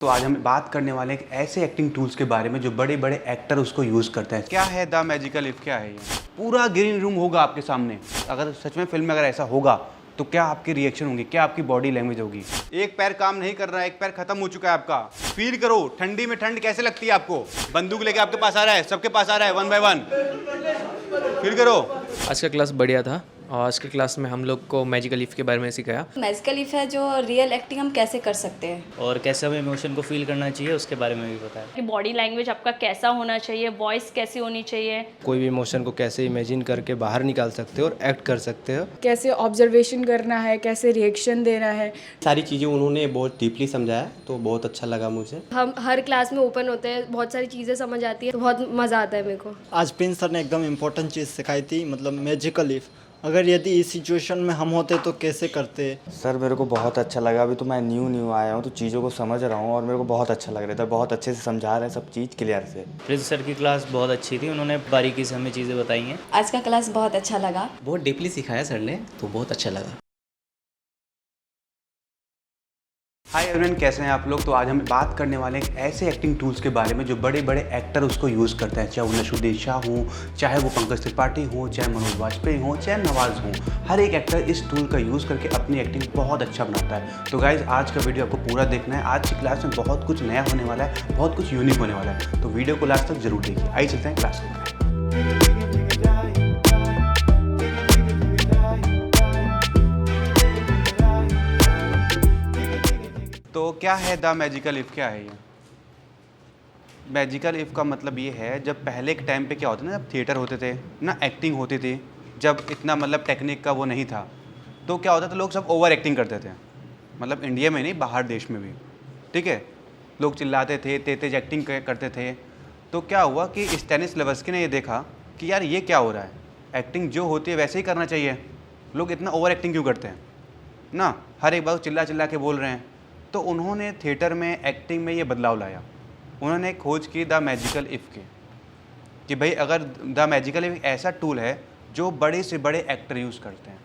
तो आज हम बात करने वाले हैं एक ऐसे एक्टिंग टूल्स के बारे में जो बड़े बड़े एक्टर उसको यूज़ करते हैं। क्या है द मैजिकल इफ, क्या है ये? पूरा ग्रीन रूम होगा आपके सामने। अगर सच में फिल्म में अगर ऐसा होगा तो क्या आपकी रिएक्शन होंगी, क्या आपकी बॉडी लैंग्वेज होगी? एक पैर काम नहीं कर रहा है, एक पैर खत्म हो चुका है आपका। फील करो ठंडी में ठंड कैसे लगती है आपको। बंदूक लेके आपके पास आ रहा है, सबके पास आ रहा है, वन बाय वन। फील करो। आज का क्लास बढ़िया था और आज के क्लास में हम लोग को मैजिकल लीफ के बारे में सिखाया। मैजिकल लीफ है जो रियल एक्टिंग हम कैसे कर सकते हैं और कैसे हमें इमोशन को फील करना चाहिए उसके बारे में भी बताया कि बॉडी लैंग्वेज आपका कैसा होना चाहिए, वॉइस कैसी होनी चाहिए, कोई भी इमोशन को कैसे इमेजिन करके बाहर निकाल सकते हो और एक्ट कर सकते हो, कैसे ऑब्जर्वेशन करना है, कैसे रिएक्शन देना है। सारी चीज़ें उन्होंने बहुत डीपली समझाया तो बहुत अच्छा लगा मुझे। हम हर क्लास में ओपन होते हैं, बहुत सारी चीज़ें समझ आती है तो बहुत मज़ा आता है मेरे को। आज प्रिंस सर ने एकदम इम्पोर्टेंट चीज़ सिखाई थी, मतलब मैजिकल लीफ। अगर यदि इस सिचुएशन में हम होते तो कैसे करते। सर मेरे को बहुत अच्छा लगा। अभी तो मैं न्यू आया हूँ तो चीज़ों को समझ रहा हूँ और मेरे को बहुत अच्छा लग रहा था। बहुत अच्छे से समझा रहे हैं सब चीज़ क्लियर से। प्रिंस सर की क्लास बहुत अच्छी थी, उन्होंने बारीकी से हमें चीज़ें बताई हैं। आज का क्लास बहुत अच्छा लगा, बहुत डीपली सिखाया सर ने तो बहुत अच्छा लगा। हाय एवरीवन, कैसे हैं आप लोग? तो आज हम बात करने वाले हैं एक ऐसे एक्टिंग टूल्स के बारे में जो बड़े बड़े एक्टर उसको यूज़ करते हैं। चाहे वो नशुद्दीन शाह हो, चाहे वो पंकज त्रिपाठी हो, चाहे मनोज वाजपेयी हो, चाहे नवाज हो, हर एक एक्टर इस टूल का यूज़ करके अपनी एक्टिंग बहुत अच्छा बनाता है। तो गाइज आज का वीडियो आपको पूरा देखना है। आज की क्लास में बहुत कुछ नया होने वाला है, बहुत कुछ यूनिक होने वाला है, तो वीडियो को लास्ट तक जरूर देखिए। आइए चलते हैं क्लास में। तो क्या है द मैजिकल इफ, क्या है ये? मैजिकल इफ का मतलब ये है, जब पहले के टाइम पे क्या होता था ना, जब थिएटर होते थे ना, एक्टिंग होती थी, जब इतना मतलब टेक्निक का वो नहीं था, तो क्या होता था, लोग सब ओवर एक्टिंग करते थे। मतलब इंडिया में नहीं, बाहर देश में भी, ठीक है, लोग चिल्लाते थे, तेज एक्टिंग करते थे। तो क्या हुआ कि स्टैनिस्लावस्की ने ये देखा कि यार ये क्या हो रहा है, एक्टिंग जो होती है वैसे ही करना चाहिए, लोग इतना ओवर एक्टिंग क्यों करते हैं ना, हर एक बात चिल्ला के बोल रहे हैं। तो उन्होंने थिएटर में, एक्टिंग में ये बदलाव लाया। उन्होंने खोज की द मैजिकल इफ की, कि भाई अगर द मैजिकल इफ ऐसा टूल है जो बड़े से बड़े एक्टर यूज़ करते हैं,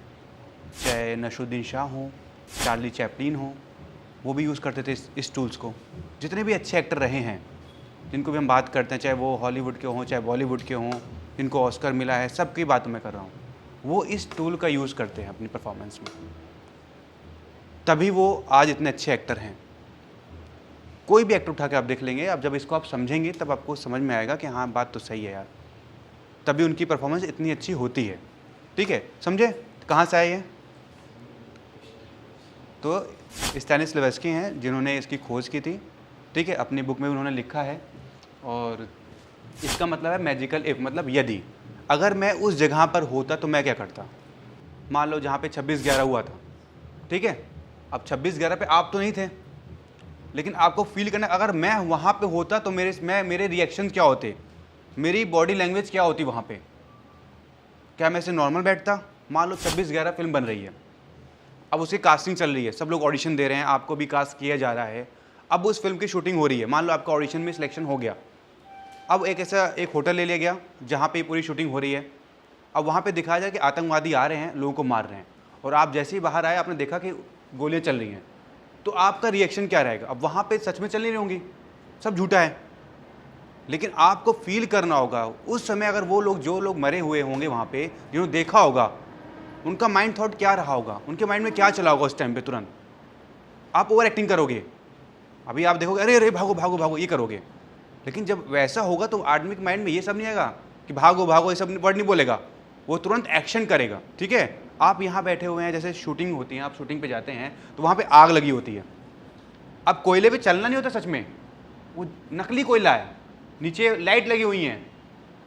चाहे नशुद्दीन शाह हो, चार्ली चैपलिन हो, वो भी यूज़ करते थे इस टूल्स को। जितने भी अच्छे एक्टर रहे हैं, जिनको भी हम बात करते हैं, चाहे वो हॉलीवुड के हों, चाहे बॉलीवुड के हों, जिनको ऑस्कर मिला है, सबकी बात मैं कर रहा हूँ, वो इस टूल का यूज़ करते हैं अपनी परफॉर्मेंस में, तभी वो आज इतने अच्छे एक्टर हैं। कोई भी एक्टर उठा के आप देख लेंगे, अब जब इसको आप समझेंगे तब आपको समझ में आएगा कि हाँ बात तो सही है यार, तभी उनकी परफॉर्मेंस इतनी अच्छी होती है। ठीक है, समझे कहाँ से आए ये? तो स्टैनिस्लावस्की हैं जिन्होंने इसकी खोज की थी, ठीक है, अपनी बुक में उन्होंने लिखा है। और इसका मतलब है मैजिकल इफ, मतलब यदि अगर मैं उस जगह पर होता तो मैं क्या करता। मान लो जहाँ पे 26/11 हुआ था, ठीक है, अब 26/11 पे आप तो नहीं थे, लेकिन आपको फील करना, अगर मैं वहाँ पे होता तो मेरे रिएक्शन क्या होते, मेरी बॉडी लैंग्वेज क्या होती वहाँ पे। क्या मैं ऐसे नॉर्मल बैठता? मान लो 26/11 फिल्म बन रही है, अब उसकी कास्टिंग चल रही है, सब लोग ऑडिशन दे रहे हैं, आपको भी कास्ट किया जा रहा है, अब उस फिल्म की शूटिंग हो रही है, मान लो आपका ऑडिशन में सिलेक्शन हो गया। अब एक होटल ले लिया गया जहाँ पर पूरी शूटिंग हो रही है। अब वहाँ पर दिखाया जाए कि आतंकवादी आ रहे हैं, लोगों को मार रहे हैं, और आप जैसे ही बाहर आए आपने देखा कि गोलियां चल रही हैं, तो आपका रिएक्शन क्या रहेगा? अब वहाँ पे सच में चल नहीं रही होंगी, सब झूठा है, लेकिन आपको फील करना होगा उस समय, अगर वो लोग, जो लोग मरे हुए होंगे वहाँ पे, जिन्होंने देखा होगा, उनका माइंड थॉट क्या रहा होगा, उनके माइंड में क्या चला होगा उस टाइम पे। तुरंत आप ओवर एक्टिंग करोगे, अभी आप देखोगे अरे अरे भागो भागो भागो ये करोगे, लेकिन जब वैसा होगा तो आदमी के माइंड में ये सब नहीं आएगा कि भागो भागो, ये सब वर्ड नहीं बोलेगा, वो तुरंत एक्शन करेगा। ठीक है, आप यहाँ बैठे हुए हैं, जैसे शूटिंग होती है, आप शूटिंग पे जाते हैं तो वहाँ पे आग लगी होती है। अब कोयले पे चलना नहीं होता सच में, वो नकली कोयला है, नीचे लाइट लगी हुई हैं,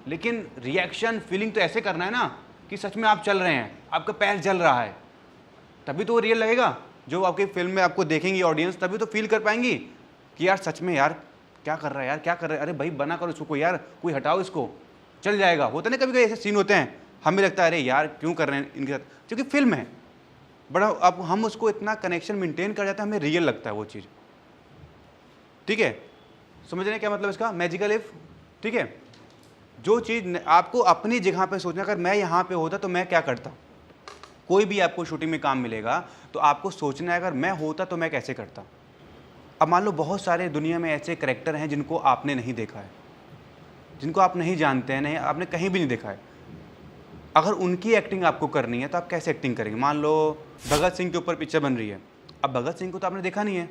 लेकिन रिएक्शन फीलिंग तो ऐसे करना है ना कि सच में आप चल रहे हैं, आपका पैर जल रहा है, तभी तो वो रियल लगेगा। जो आपकी फिल्म में आपको देखेंगी ऑडियंस, तभी तो फील कर पाएंगी कि यार सच में यार क्या कर रहा है, यार क्या कर रहा है, अरे भाई बना करो इसको, कोई यार कोई हटाओ इसको, चल जाएगा। होता नहीं कभी कभी ऐसे सीन होते हैं, हमें लगता है अरे यार क्यों कर रहे हैं इनके साथ, क्योंकि फिल्म है बड़ा, अब हम उसको इतना कनेक्शन मेंटेन कर जाते हैं, हमें रियल लगता है वो चीज़। ठीक है, समझ रहे हैं क्या मतलब इसका मैजिकल इफ? ठीक है, जो चीज़ आपको अपनी जगह पे सोचना, अगर मैं यहाँ पे होता तो मैं क्या करता। कोई भी आपको शूटिंग में काम मिलेगा तो आपको सोचना है अगर मैं होता तो मैं कैसे करता। अब मान लो बहुत सारे दुनिया में ऐसे करेक्टर हैं जिनको आपने नहीं देखा है, जिनको आप नहीं जानते हैं, नहीं आपने कहीं भी नहीं देखा है। अगर उनकी एक्टिंग आपको करनी है तो आप कैसे एक्टिंग करेंगे? मान लो भगत सिंह के ऊपर पिक्चर बन रही है, अब भगत सिंह को तो आपने देखा नहीं है,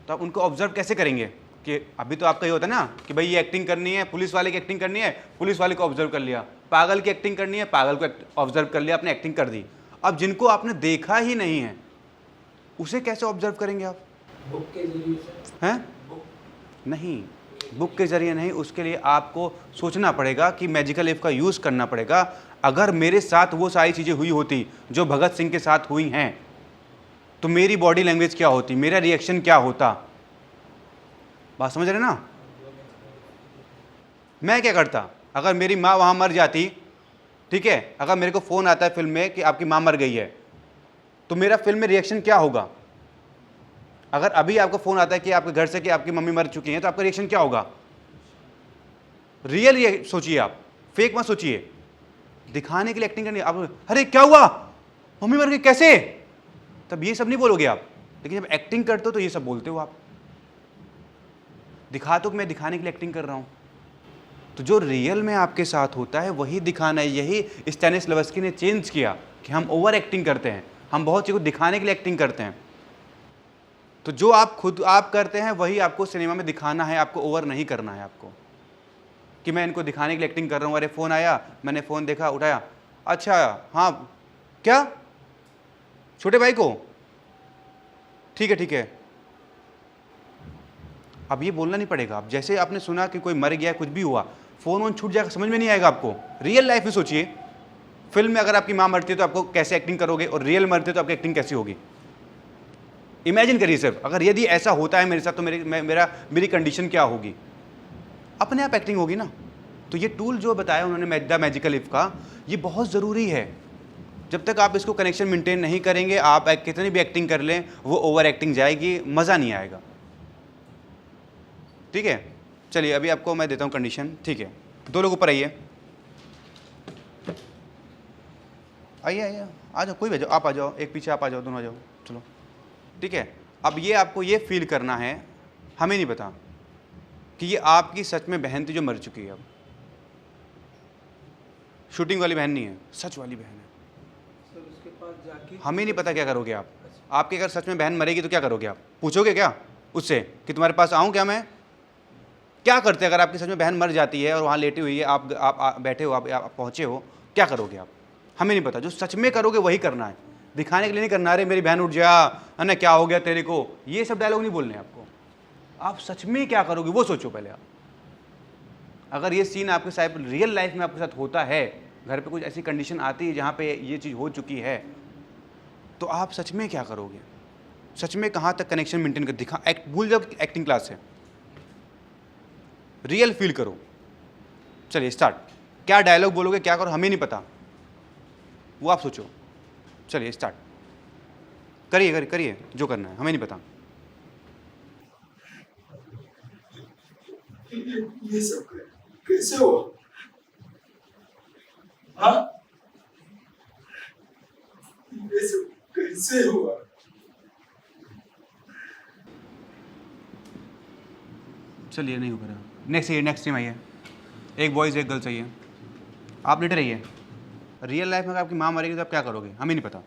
तो आप उनको ऑब्जर्व कैसे करेंगे? कि अभी तो आपका ये होता है ना कि भाई ये एक्टिंग करनी है, पुलिस वाले की एक्टिंग करनी है, पुलिस वाले को ऑब्जर्व कर लिया, पागल की एक्टिंग करनी है, पागल को ऑब्जर्व कर लिया, आपने एक्टिंग कर दी। अब जिनको आपने देखा ही नहीं है उसे कैसे ऑब्जर्व करेंगे आप? बुक के जरिए हैं? नहीं, बुक के ज़रिए नहीं, उसके लिए आपको सोचना पड़ेगा कि मैजिकल लीफ का यूज़ करना पड़ेगा। अगर मेरे साथ वो सारी चीज़ें हुई होती जो भगत सिंह के साथ हुई हैं तो मेरी बॉडी लैंग्वेज क्या होती, मेरा रिएक्शन क्या होता? बात समझ रहे ना? मैं क्या करता अगर मेरी माँ वहाँ मर जाती, ठीक है, अगर मेरे को फ़ोन आता है फिल्म में कि आपकी माँ मर गई है, तो मेरा फिल्म में रिएक्शन क्या होगा? अगर अभी आपको फ़ोन आता है कि आपके घर से कि आपकी मम्मी मर चुकी हैं, तो आपका रिएक्शन क्या होगा? रियल सोचिए आप, फेक मत सोचिए। दिखाने के लिए एक्टिंग करनी, आप अरे क्या हुआ, मम्मी मर गई, कैसे? तब ये सब नहीं बोलोगे आप, लेकिन जब एक्टिंग करते हो तो ये सब बोलते हो आप। दिखा तो मैं दिखाने के लिए एक्टिंग कर रहा हूँ, तो जो रियल में आपके साथ होता है वही दिखाना है। यही स्टैनिस्लावस्की ने चेंज किया कि हम ओवर एक्टिंग करते हैं, हम बहुत चीज़ को दिखाने के लिए एक्टिंग करते हैं। तो जो आप खुद आप करते हैं वही आपको सिनेमा में दिखाना है, आपको ओवर नहीं करना है। आपको कि मैं इनको दिखाने के लिए एक्टिंग कर रहा हूँ, अरे फ़ोन आया, मैंने फ़ोन देखा, उठाया, अच्छा हाँ क्या, छोटे भाई को, ठीक है ठीक है। अब ये बोलना नहीं पड़ेगा। अब जैसे आपने सुना कि कोई मर गया, कुछ भी हुआ, फ़ोन वोन छूट जाएगा, समझ में नहीं आएगा आपको। रियल लाइफ में सोचिए, फिल्म में अगर आपकी माँ मरती है तो आपको कैसे एक्टिंग करोगे, और रियल मरते तो आपकी एक्टिंग कैसी होगी? इमेजिन करिए सिर्फ, अगर यदि ऐसा होता है मेरे साथ तो मेरी कंडीशन क्या होगी? अपने आप एक्टिंग होगी ना। तो ये टूल जो बताया उन्होंने द मैजिकल लीफ का, ये बहुत ज़रूरी है। जब तक आप इसको कनेक्शन मेंटेन नहीं करेंगे, आप कितनी भी एक्टिंग कर लें, वो ओवर एक्टिंग जाएगी, मज़ा नहीं आएगा। ठीक है, चलिए अभी आपको मैं देता हूँ कंडीशन। ठीक है, दो लोग ऊपर आइए, आइए आइए, आ जाओ, कोई भेजो, आप आ जाओ, एक पीछे आप आ जाओ, दोनों आ जाओ, चलो। ठीक है, अब ये आपको ये फील करना है, हमें नहीं पता कि ये आपकी सच में बहन थी जो मर चुकी है। अब शूटिंग वाली बहन नहीं है, सच वाली बहन है। सर उसके पास जाके हमें नहीं पता क्या करोगे आप। आपकी अगर सच में बहन मरेगी तो क्या करोगे आप? पूछोगे क्या उससे कि तुम्हारे पास आऊँ क्या मैं? क्या करते अगर आपकी सच में बहन मर जाती है और वहाँ लेटी हुई है, आप बैठे हो, आप पहुँचे हो, क्या करोगे आप? हमें नहीं पता। जो सच में करोगे वही करना है, दिखाने के लिए नहीं करना। अरे मेरी बहन उठ जा, है ना, क्या हो गया तेरे को, ये सब डायलॉग नहीं बोलने आपको। आप सच में क्या करोगे वो सोचो पहले आप। अगर ये सीन आपके साथ रियल लाइफ में आपके साथ होता है, घर पे कुछ ऐसी कंडीशन आती है जहाँ पे ये चीज़ हो चुकी है, तो आप सच में क्या करोगे? सच में कहाँ तक कनेक्शन मेंटेन कर दिखा भूल जाओ एक्टिंग क्लास है, रियल फील करो। चलिए स्टार्ट। क्या डायलॉग बोलोगे, क्या करो, हमें नहीं पता, वो आप सोचो। चलिए स्टार्ट करिए, करिए जो करना है, हमें नहीं पता। ये सब कैसे हुआ? हाँ, ये सब कैसे हुआ? चलिए नहीं हो पा रहा, नेक्स्ट टीम आइए। एक बॉयज़ एक गर्ल चाहिए। आप लेटे रहिए। रियल लाइफ में अगर आपकी माँ मरेगी तो आप क्या करोगे? हमें नहीं पता।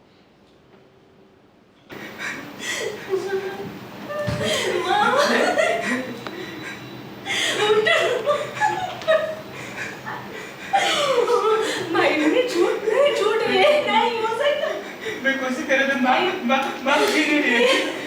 मैं कोशिश कर रहा था, माँ उठी नहीं रही है।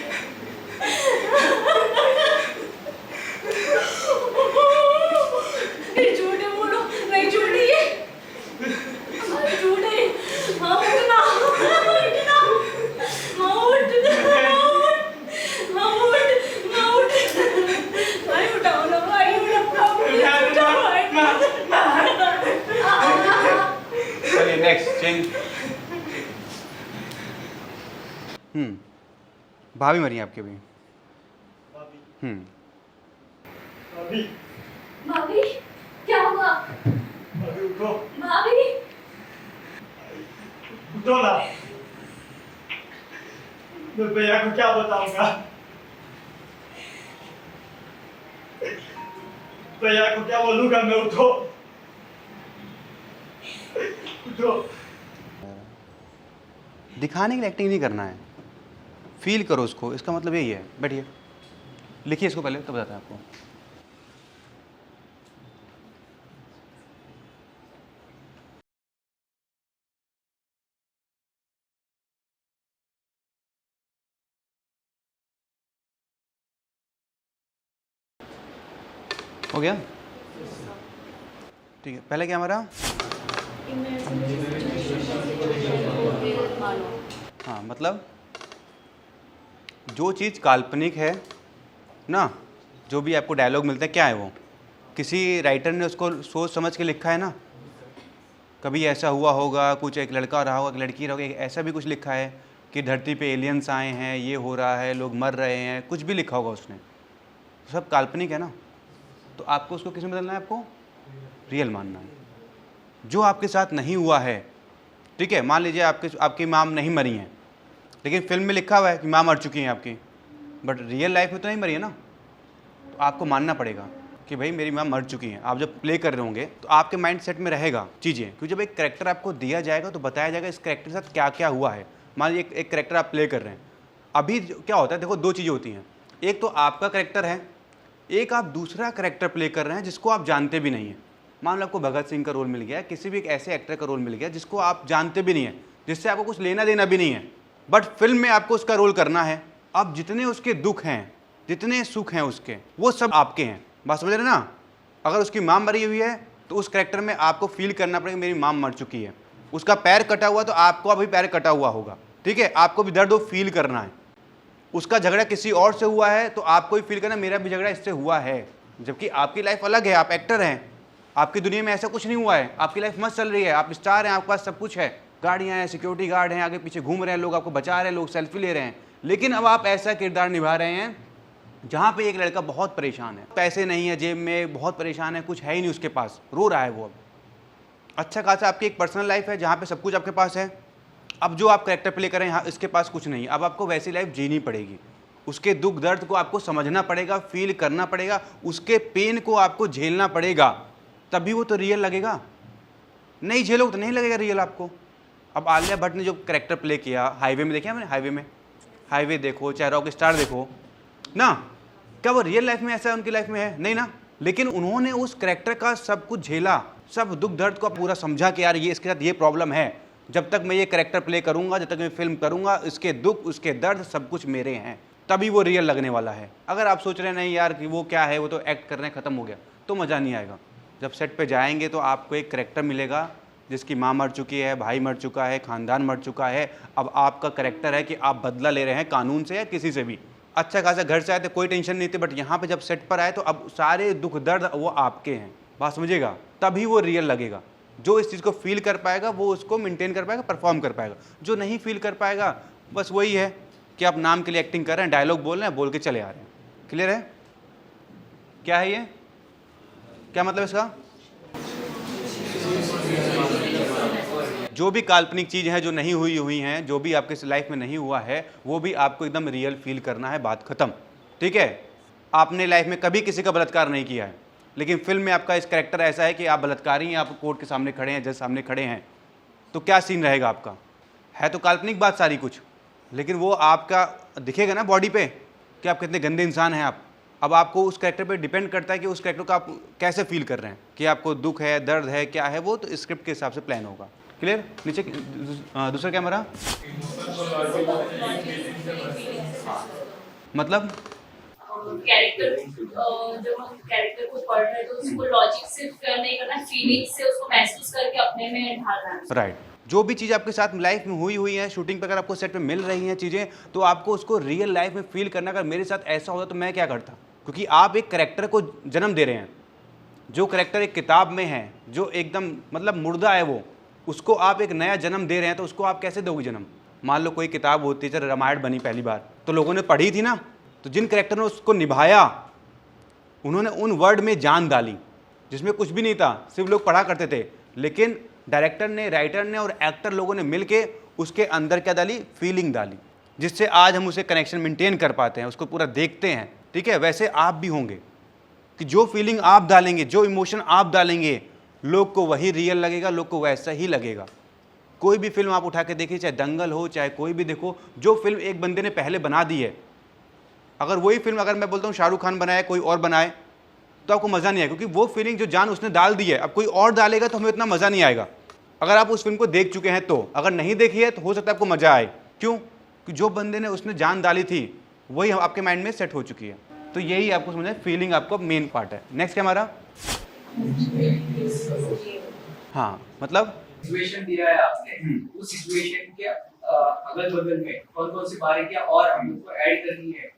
भाभी मरी आपके भी। भाभी, भाभी क्या हुआ? भाभी उठो, भाभी उठो ना। मैं भैया को क्या बताऊंगा? भैया को क्या बोलूँगा मैं, उठो उठो। दिखाने के लिए एक्टिंग नहीं करना है, फील करो उसको, इसका मतलब यही है। बैठिए, लिखिए इसको पहले, तब बताता है आपको। हो गया? ठीक है, पहले क्या हमारा? हाँ, मतलब जो चीज़ काल्पनिक है ना, जो भी आपको डायलॉग मिलता है, क्या है वो? किसी राइटर ने उसको सोच समझ के लिखा है ना। कभी ऐसा हुआ होगा, कुछ एक लड़का रहा होगा, एक लड़की रहा होगा, ऐसा भी कुछ लिखा है कि धरती पे एलियंस आए हैं, ये हो रहा है, लोग मर रहे हैं, कुछ भी लिखा होगा उसने, सब काल्पनिक है ना। तो आपको उसको किस में बदलना है? आपको रियल मानना है। जो आपके साथ नहीं हुआ है, ठीक है, मान लीजिए आपकी माम नहीं मरी हैं, लेकिन फिल्म में लिखा हुआ है कि माँ मर चुकी हैं आपकी, बट रियल लाइफ में तो नहीं मरी है ना। तो आपको मानना पड़ेगा कि भाई मेरी माँ मर चुकी हैं। आप जब प्ले कर रहे होंगे तो आपके माइंड सेट में रहेगा चीज़ें, क्योंकि जब एक कैरेक्टर आपको दिया जाएगा तो बताया जाएगा इस कैरेक्टर के साथ क्या क्या हुआ है। मान लीजिए एक कैरेक्टर आप प्ले कर रहे हैं, अभी क्या होता है, देखो दो चीज़ें होती हैं, एक तो आपका कैरेक्टर है, एक आप दूसरा कैरेक्टर प्ले कर रहे हैं जिसको आप जानते भी नहीं हैं। मान लो आपको भगत सिंह का रोल मिल गया, किसी भी एक ऐसे एक्टर का रोल मिल गया जिसको आप जानते भी नहीं हैं, जिससे आपको कुछ लेना देना भी नहीं है, बट फिल्म में आपको उसका रोल करना है। अब जितने उसके दुख हैं, जितने सुख हैं उसके, वो सब आपके हैं। बात समझ रहे ना? अगर उसकी माँ मरी हुई है तो उस कैरेक्टर में आपको फील करना पड़ेगा मेरी माँ मर चुकी है। उसका पैर कटा हुआ तो आपको अभी पैर कटा हुआ होगा, ठीक है, आपको भी दर्द वो फील करना है। उसका झगड़ा किसी और से हुआ है तो आपको भी फील करना मेरा भी झगड़ा इससे हुआ है, जबकि आपकी लाइफ अलग है, आप एक्टर हैं, आपकी दुनिया में ऐसा कुछ नहीं हुआ है, आपकी लाइफ मस्त चल रही है, आप स्टार हैं, आपके पास सब कुछ है, गाड़ियाँ हैं, सिक्योरिटी गार्ड हैं, आगे पीछे घूम रहे हैं, लोग आपको बचा रहे हैं, लोग सेल्फी ले रहे हैं। लेकिन अब आप ऐसा किरदार निभा रहे हैं जहाँ पे एक लड़का बहुत परेशान है, पैसे नहीं है जेब में, बहुत परेशान है, कुछ है ही नहीं उसके पास, रो रहा है वो। अब अच्छा खासा आपकी एक पर्सनल लाइफ है जहाँ पे सब कुछ आपके पास है। अब जो आप कैरेक्टर प्ले करें यहाँ, इसके पास कुछ नहीं है। अब आपको वैसी लाइफ जीनी पड़ेगी, उसके दुख दर्द को आपको समझना पड़ेगा, फील करना पड़ेगा, उसके पेन को आपको झेलना पड़ेगा, तभी वो तो रियल लगेगा। नहीं झेलोगे तो नहीं लगेगा रियल आपको। अब आलिया भट्ट ने जो कैरेक्टर प्ले किया हाईवे में, देखिए मैंने हाईवे देखो, चाहे रॉक स्टार देखो ना, क्या वो रियल लाइफ में ऐसा उनकी लाइफ में है? नहीं ना। लेकिन उन्होंने उस कैरेक्टर का सब कुछ झेला, सब दुख दर्द को पूरा समझा कि यार ये इसके साथ ये प्रॉब्लम है, जब तक मैं ये कैरेक्टर प्ले करूंगा, जब तक मैं फिल्म करूंगा, इसके दुख उसके दर्द सब कुछ मेरे हैं, तभी वो रियल लगने वाला है। अगर आप सोच रहे हैं नहीं यार कि वो क्या है, वो तो एक्ट कर रहे हैं, ख़त्म हो गया, तो मज़ा नहीं आएगा। जब सेट पे जाएंगे तो आपको एक कैरेक्टर मिलेगा जिसकी माँ मर चुकी है, भाई मर चुका है, ख़ानदान मर चुका है। अब आपका कैरेक्टर है कि आप बदला ले रहे हैं कानून से या किसी से भी। अच्छा खासा घर से आए थे, कोई टेंशन नहीं थी, बट यहाँ पे जब सेट पर आए तो अब सारे दुख दर्द वो आपके हैं। बात समझिएगा, तभी वो रियल लगेगा। जो इस चीज़ को फील कर पाएगा वो उसको मेंटेन कर पाएगा, परफॉर्म कर पाएगा। जो नहीं फील कर पाएगा बस वही है कि आप नाम के लिए एक्टिंग कर रहे हैं, डायलॉग बोल रहे हैं, बोल के चले आ रहे हैं। क्लियर है? क्या है ये? क्या मतलब इसका? जो भी काल्पनिक चीज़ है जो नहीं हुई हैं, जो भी आपके लाइफ में नहीं हुआ है, वो भी आपको एकदम रियल फील करना है। बात खत्म, ठीक है? आपने लाइफ में कभी किसी का बलात्कार नहीं किया है, लेकिन फिल्म में आपका इस कैरेक्टर ऐसा है कि आप बलात्कारी हैं, आप कोर्ट के सामने खड़े हैं, जज सामने खड़े हैं, तो क्या सीन रहेगा आपका? है तो काल्पनिक बात सारी कुछ, लेकिन वो आपका दिखेगा ना बॉडी पे कि आप कितने गंदे इंसान हैं आप। अब आपको उस कैरेक्टर पे डिपेंड करता है कि उस कैरेक्टर को आप कैसे फील कर रहे हैं, कि आपको दुख है, दर्द है, क्या है, वो तो स्क्रिप्ट के हिसाब से प्लान होगा। क्लियर? नीचे दूसरा कैमरा, मतलब कैरेक्टर जब हम कैरेक्टर को पढ़ रहे हैं तो उसको लॉजिक से नहीं करना, फीलिंग से उसको महसूस करके अपने में ढालना है। राइट। जो भी चीज़ आपके साथ लाइफ में हुई है, शूटिंग पर अगर आपको सेट पे मिल रही हैं चीज़ें, तो आपको उसको रियल लाइफ में फील करना। अगर मेरे साथ ऐसा होता तो मैं क्या करता? क्योंकि आप एक कैरेक्टर को जन्म दे रहे हैं। जो कैरेक्टर एक किताब में है, जो एकदम मतलब मुर्दा है, वो उसको आप एक नया जन्म दे रहे हैं, तो उसको आप कैसे दोगे जन्म? मान लो कोई किताब होती है, जब रामायण बनी पहली बार तो लोगों ने पढ़ी थी ना, तो जिन कैरेक्टर ने उसको निभाया उन्होंने उन वर्ड में जान डाली जिसमें कुछ भी नहीं था, सिर्फ लोग पढ़ा करते थे, लेकिन डायरेक्टर ने, राइटर ने और एक्टर लोगों ने मिलके उसके अंदर क्या डाली? फीलिंग डाली, जिससे आज हम उसे कनेक्शन मेंटेन कर पाते हैं, उसको पूरा देखते हैं। ठीक है? वैसे आप भी होंगे, कि जो फीलिंग आप डालेंगे, जो इमोशन आप डालेंगे, लोग को वही रियल लगेगा, लोग को वैसा ही लगेगा। कोई भी फिल्म आप उठा के देखिए, चाहे दंगल हो, चाहे कोई भी देखो, जो फिल्म एक बंदे ने पहले बना दी है, अगर वही फिल्म अगर मैं बोलता हूँ शाहरुख खान बनाए, कोई और बनाए, तो आपको मज़ा नहीं आएगा, क्योंकि वो फीलिंग जो जान उसने डाल दी है, अब कोई और डालेगा तो हमें इतना मज़ा नहीं आएगा। अगर आप उस फिल्म को देख चुके हैं तो, अगर नहीं देखी है तो हो सकता है आपको मज़ा आए। क्यों? कि जो बंदे ने उसने जान डाली थी वही आपके माइंड में सेट हो चुकी है। तो यही आपको समझना है, फीलिंग आपका मेन पार्ट है। नेक्स्ट क्या हमारा? हाँ, मतलब सिचुएशन दिया है आपने, उस सिचुएशन के अगल बगल में कौन कौन सी बारीकियां और हम लोग को ऐड करनी है,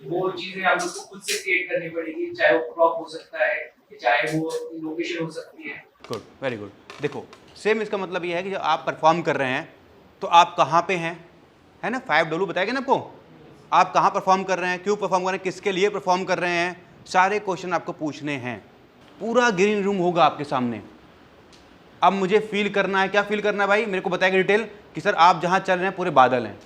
वो चीजें हम लोग को खुद से क्रिएट करनी पड़ेगी, चाहे वो प्रॉप हो सकता है, चाहे वो लोकेशन हो सकती है। Good, very good. देखो, सेम इसका मतलब ये है कि जब आप परफॉर्म कर रहे हैं तो आप कहाँ पे हैं, है ना? 5W बताएगा ना आपको, आप कहाँ परफॉर्म कर रहे हैं, क्यों परफॉर्म कर रहे हैं, किसके लिए परफॉर्म कर रहे हैं, सारे क्वेश्चन आपको पूछने हैं। पूरा ग्रीन रूम होगा आपके सामने। अब मुझे फील करना है, क्या फील करना है भाई, मेरे को बताएगा डिटेल कि सर आप जहाँ चल रहे हैं पूरे बादल हैं,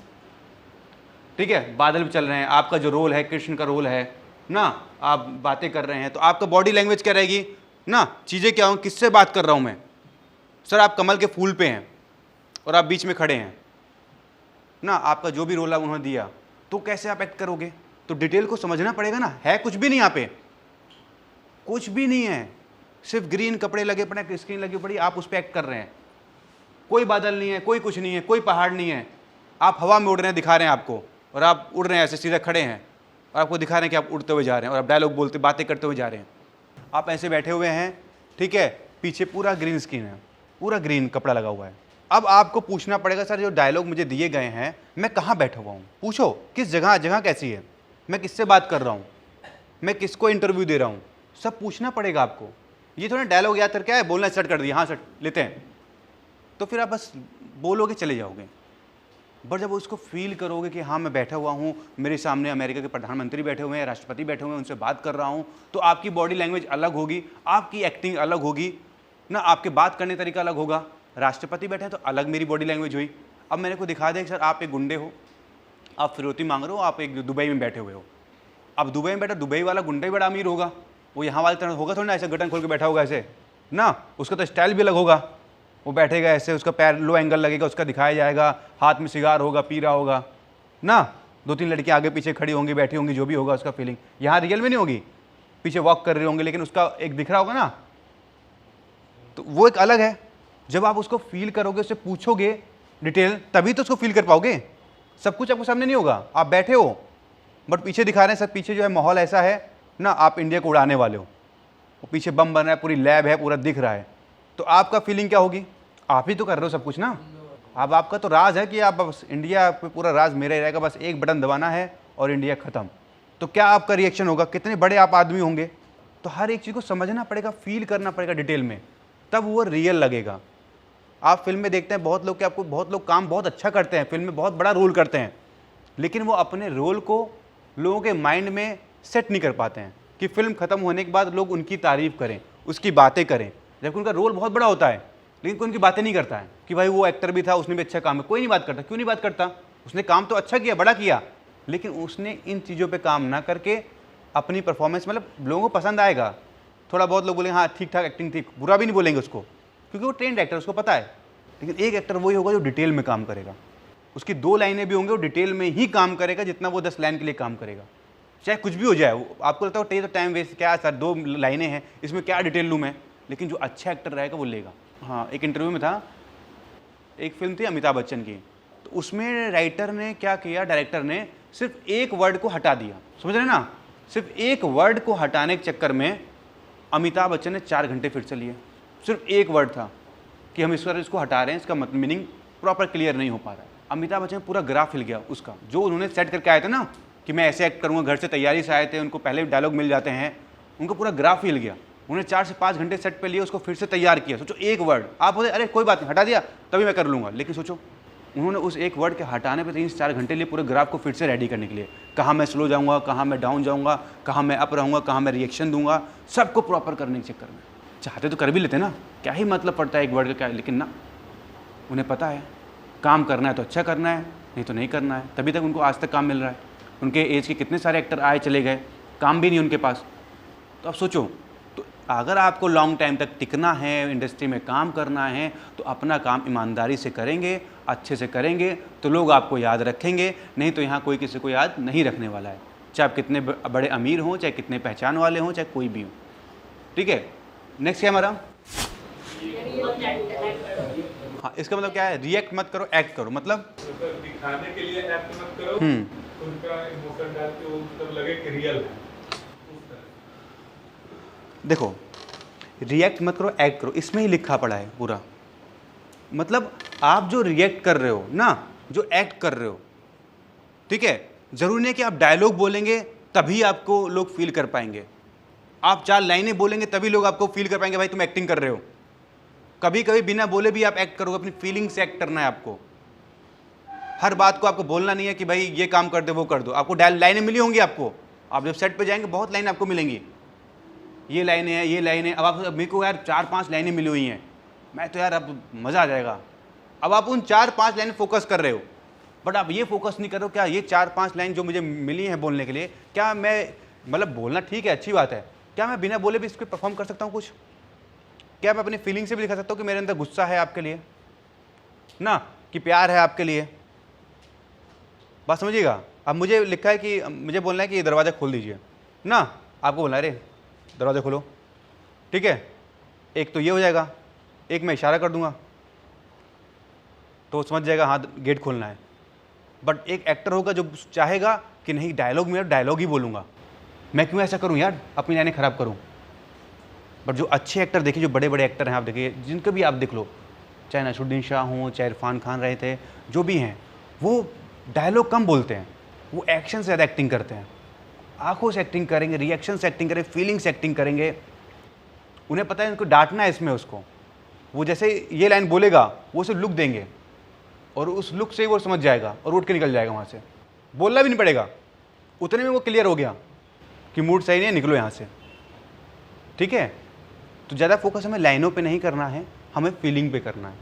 ठीक है, बादल भी चल रहे हैं, आपका जो रोल है, कृष्ण का रोल है ना, आप बातें कर रहे हैं, तो आपका बॉडी लैंग्वेज क्या रहेगी ना, चीज़ें क्या हों, किससे बात कर रहा हूँ मैं, सर आप कमल के फूल पे हैं और आप बीच में खड़े हैं ना, आपका जो भी रोल है उन्होंने दिया, तो कैसे आप एक्ट करोगे? तो डिटेल को समझना पड़ेगा ना। है कुछ भी नहीं, यहाँ पे कुछ भी नहीं है, सिर्फ ग्रीन कपड़े लगे पड़े, स्क्रीन लगी पड़ी, आप उस पर एक्ट कर रहे हैं। कोई बादल नहीं है, कोई कुछ नहीं है, कोई पहाड़ नहीं है, आप हवा में उड़ रहे हैं, दिखा रहे हैं आपको, और आप उड़ रहे हैं ऐसे सीधा खड़े हैं और आपको दिखा रहे हैं कि आप उड़ते हुए जा रहे हैं और आप डायलॉग बोलते बातें करते हुए जा रहे हैं। आप ऐसे बैठे हुए हैं, ठीक है, पीछे पूरा ग्रीन स्क्रीन है, पूरा ग्रीन कपड़ा लगा हुआ है। अब आपको पूछना पड़ेगा सर जो डायलॉग मुझे दिए गए हैं मैं कहाँ बैठा हुआ हूँ, पूछो किस जगह, जगह कैसी है, मैं किससे बात कर रहा हूँ, मैं किसको इंटरव्यू दे रहा हूँ, सब पूछना पड़ेगा आपको। ये थोड़ा डायलॉग याद करके आए, बोलना स्टार्ट कर दिया, हाँ सर लेते हैं, तो फिर आप बस बोलोगे चले जाओगे। बट जब उसको फील करोगे कि हाँ मैं बैठा हुआ हूँ, मेरे सामने अमेरिका के प्रधानमंत्री बैठे हुए हैं, राष्ट्रपति बैठे हुए हैं, उनसे बात कर रहा हूँ, तो आपकी बॉडी लैंग्वेज अलग होगी, आपकी एक्टिंग अलग होगी ना, आपके बात करने तरीका अलग होगा। राष्ट्रपति बैठे हैं तो अलग मेरी बॉडी लैंग्वेज हुई। अब मेरे को दिखा दें कि सर आप एक गुंडे हो, आप फिरौती मांग रहे हो, आप एक दुबई में बैठे हुए हो। अब दुबई में बैठा, दुबई वाला गुंडा ही बड़ा अमीर होगा, वो यहाँ वाले तरह होगा थोड़ा ना, ऐसे गटन खोल के बैठा होगा ऐसे ना, उसका तो स्टाइल भी अलग होगा, वो बैठेगा ऐसे, उसका पैर लो एंगल लगेगा, उसका दिखाया जाएगा, हाथ में सिगार होगा, पी रहा होगा ना, 2-3 लड़कियां आगे पीछे खड़ी होंगी, बैठी होंगी, जो भी होगा उसका फीलिंग यहाँ रियल में नहीं होगी, पीछे वॉक कर रहे होंगे, लेकिन उसका एक दिख रहा होगा ना, तो वो एक अलग है। जब आप उसको फील करोगे, उससे पूछोगे डिटेल, तभी तो उसको फील कर पाओगे। सब कुछ आपको सामने नहीं होगा, आप बैठे हो बट पीछे दिखा रहे हैं, सब पीछे जो है माहौल ऐसा है ना, आप इंडिया को उड़ाने वाले हो, वो पीछे बम बन रहा है, पूरी लैब है, पूरा दिख रहा है, तो आपका फीलिंग क्या होगी? आप ही तो कर रहे हो सब कुछ ना। अब आपका तो राज है कि आप बस इंडिया पे पूरा राज मेरा ही रहेगा, बस एक बटन दबाना है और इंडिया ख़त्म। तो क्या आपका रिएक्शन होगा? कितने बड़े आप आदमी होंगे? तो हर एक चीज़ को समझना पड़ेगा, फील करना पड़ेगा डिटेल में, तब वो रियल लगेगा। आप फिल्म में देखते हैं बहुत लोग कि आपको बहुत लोग काम बहुत अच्छा करते हैं, फिल्म में बहुत बड़ा रोल करते हैं, लेकिन वो अपने रोल को लोगों के माइंड में सेट नहीं कर पाते हैं कि फिल्म ख़त्म होने के बाद लोग उनकी तारीफ़ करें, उसकी बातें करें, जबकि उनका रोल बहुत बड़ा होता है, लेकिन कोई उनकी बातें नहीं करता है कि भाई वो एक्टर भी था, उसने भी अच्छा काम है। कोई नहीं बात करता। क्यों नहीं बात करता? उसने काम तो अच्छा किया, बड़ा किया, लेकिन उसने इन चीज़ों पे काम ना करके अपनी परफॉर्मेंस, मतलब लोगों को पसंद आएगा, थोड़ा बहुत लोग बोलेंगे हाँ ठीक ठाक एक्टिंग थी, बुरा भी नहीं बोलेंगे उसको, क्योंकि वो ट्रेंड एक्टर, उसको पता है। लेकिन एक एक्टर वही होगा जो डिटेल में काम करेगा, उसकी 2 लाइनें भी होंगे, वो डिटेल में ही काम करेगा जितना वो 10 लाइन के लिए काम करेगा, चाहे कुछ भी हो जाए। आपको लगता है तो टाइम वेस्ट, क्या सर 2 लाइनें हैं, इसमें क्या डिटेल लूँ मैं, लेकिन जो अच्छा एक्टर रहेगा वो लेगा। हाँ, एक इंटरव्यू में था, एक फिल्म थी अमिताभ बच्चन की, तो उसमें राइटर ने क्या किया, डायरेक्टर ने सिर्फ एक वर्ड को हटा दिया, समझ रहे ना, सिर्फ एक वर्ड को हटाने के चक्कर में अमिताभ बच्चन ने 4 घंटे फिर से लिए। सिर्फ एक वर्ड था कि हम इसको हटा रहे हैं, इसका मतलब मीनिंग प्रॉपर क्लियर नहीं हो पा रहा है। अमिताभ बच्चन पूरा ग्राफ हिल गया उसका, जो उन्होंने सेट करके आए थे ना कि मैं ऐसे एक्ट करूँगा, घर से तैयारी से आए थे, उनको पहले डायलॉग मिल जाते हैं, उनका पूरा ग्राफ हिल गया। उन्होंने 4 से 5 घंटे सेट पे लिए, उसको फिर से तैयार किया। सोचो एक वर्ड, आप बोले अरे कोई बात नहीं हटा दिया तभी मैं कर लूँगा, लेकिन सोचो उन्होंने उस एक वर्ड के हटाने पे 3 से 4 घंटे लिए पूरे ग्राफ को फिर से रेडी करने के लिए। कहाँ मैं स्लो जाऊँगा, कहाँ मैं डाउन जाऊँगा, कहाँ मैं अप रहूँगा, कहाँ मैं रिएक्शन दूंगा, सबको प्रॉपर करने के चक्कर में। चाहते तो कर भी लेते ना, क्या ही मतलब पड़ता है एक वर्ड का, क्या, लेकिन ना, उन्हें पता है काम करना है तो अच्छा करना है, नहीं तो नहीं करना है। तभी तक उनको आज तक काम मिल रहा है। उनके एज के कितने सारे एक्टर आए चले गए, काम भी नहीं उनके पास, तो अब सोचो, तो अगर आपको लॉन्ग टाइम तक टिकना है, इंडस्ट्री में काम करना है, तो अपना काम ईमानदारी से करेंगे, अच्छे से करेंगे, तो लोग आपको याद रखेंगे। नहीं तो यहाँ कोई किसी को याद नहीं रखने वाला है, चाहे आप कितने बड़े अमीर हों, चाहे कितने पहचान वाले हों, चाहे कोई भी हो। ठीक है, नेक्स्ट क्या हमारा? हाँ, इसका मतलब क्या है? रिएक्ट मत करो, एक्ट करो। मतलब दिखाने के लिए एक्ट मत करो, उनका इमोशन डाल के वो मतलब लगे कि रियल है। देखो, रिएक्ट मत करो, एक्ट करो, इसमें ही लिखा पड़ा है पूरा। मतलब आप जो रिएक्ट कर रहे हो ना, जो एक्ट कर रहे हो, ठीक है, जरूरी नहीं कि आप डायलॉग बोलेंगे तभी आपको लोग फील कर पाएंगे। आप 4 लाइनें बोलेंगे तभी लोग आपको फील कर पाएंगे भाई तुम एक्टिंग कर रहे हो। कभी कभी बिना बोले भी आप एक्ट करोगे, अपनी फीलिंग से एक्ट करना है आपको। हर बात को आपको बोलना नहीं है कि भाई ये काम कर दे, वो कर दो। आपको लाइनें मिली होंगी आपको, आप जब सेट पे जाएंगे बहुत लाइन आपको मिलेंगी, ये लाइनें हैं, ये लाइनें। अब आप, मेरे को यार 4-5 लाइनें मिली हुई हैं, मैं तो यार अब मज़ा आ जाएगा। अब आप उन 4-5 लाइन फोकस कर रहे हो, बट आप ये फोकस नहीं कर रहे हो क्या ये 4-5 लाइन जो मुझे मिली हैं बोलने के लिए, क्या मैं, मतलब बोलना ठीक है, अच्छी बात है, क्या मैं बिना बोले भी इस पर परफॉर्म कर सकता हूँ कुछ? क्या मैं अपनी फीलिंग से भी दिखा सकता हूँ कि मेरे अंदर गुस्सा है आपके लिए ना, कि प्यार है आपके लिए? बात समझिएगा। अब मुझे लिखा है कि मुझे बोलना है कि ये दरवाज़ा खोल दीजिए ना, आपको बोलना है अरे दरवाज़ा खोलो, ठीक है, एक तो ये हो जाएगा, एक मैं इशारा कर दूंगा तो समझ जाएगा हाँ गेट खोलना है। बट एक एक्टर होगा जो चाहेगा कि नहीं डायलॉग, मेरा डायलॉग ही बोलूँगा, मैं क्यों ऐसा करूँ यार, अपनी लाइनें ख़राब करूँ। बट जो अच्छे एक्टर देखिए, जो बड़े बड़े एक्टर हैं आप देखिए, जिनको भी आप देख लो, चाहे नसरुद्दीन शाह हों, चाहे इरफान खान रहे थे, जो भी हैं, वो डायलॉग कम बोलते हैं, वो एक्शन से ज़्यादा एक्टिंग करते हैं। आंखों से एक्टिंग करेंगे, रिएक्शन से एक्टिंग करेंगे, फीलिंग से एक्टिंग करेंगे। उन्हें पता है उनको डांटना है इसमें उसको, वो जैसे ये लाइन बोलेगा वो उसे लुक देंगे और उस लुक से ही वो समझ जाएगा और उठ के निकल जाएगा वहाँ से, बोलना भी नहीं पड़ेगा, उतने में वो क्लियर हो गया कि मूड सही नहीं है, निकलो यहाँ से। ठीक है, तो ज़्यादा फोकस हमें लाइनों पे नहीं करना है, हमें फीलिंग पे करना है।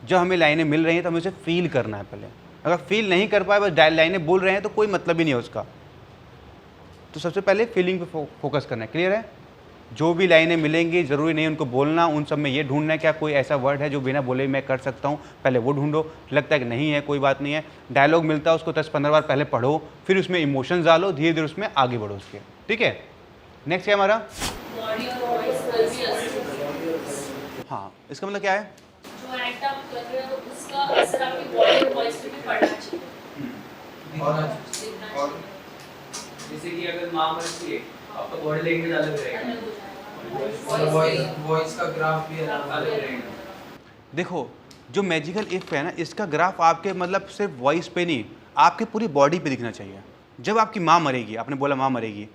जब हमें लाइनें मिल रही हैं तो हमें उसे फील करना है पहले। अगर फील नहीं कर पाए, बस लाइनें बोल रहे हैं तो कोई मतलब ही नहीं है उसका। तो सबसे पहले फीलिंग पे फोकस करना है। क्लियर है? जो भी लाइनें मिलेंगी ज़रूरी नहीं उनको बोलना, उन सब में ये ढूंढना है क्या कोई ऐसा वर्ड है जो बिना बोले मैं कर सकता हूँ, पहले वो ढूंढो। लगता है कि नहीं है, कोई बात नहीं है। डायलॉग मिलता है उसको 10-15 बार पहले पढ़ो, फिर उसमें इमोशंस डालो, धीरे धीरे उसमें आगे बढ़ो उसके। ठीक है, नेक्स्ट क्या हमारा? हाँ, इसका मतलब क्या है? जो एक्ट आप कर रहे हो उसका असर आपकी बॉडी और वॉइस पे भी पड़ना चाहिए। और जैसे कि अगर माँ मरती है, आपका बॉडी लैंग्वेज अलग रहेगा और वॉइस का ग्राफ भी अलग रहेगा। देखो, जो मैजिकल इफ है ना, इसका ग्राफ आपके मतलब सिर्फ वॉइस पे नहीं, आपके पूरी बॉडी पे दिखना चाहिए। जब आपकी माँ मरेगी, आपने बोला माँ मरेगी,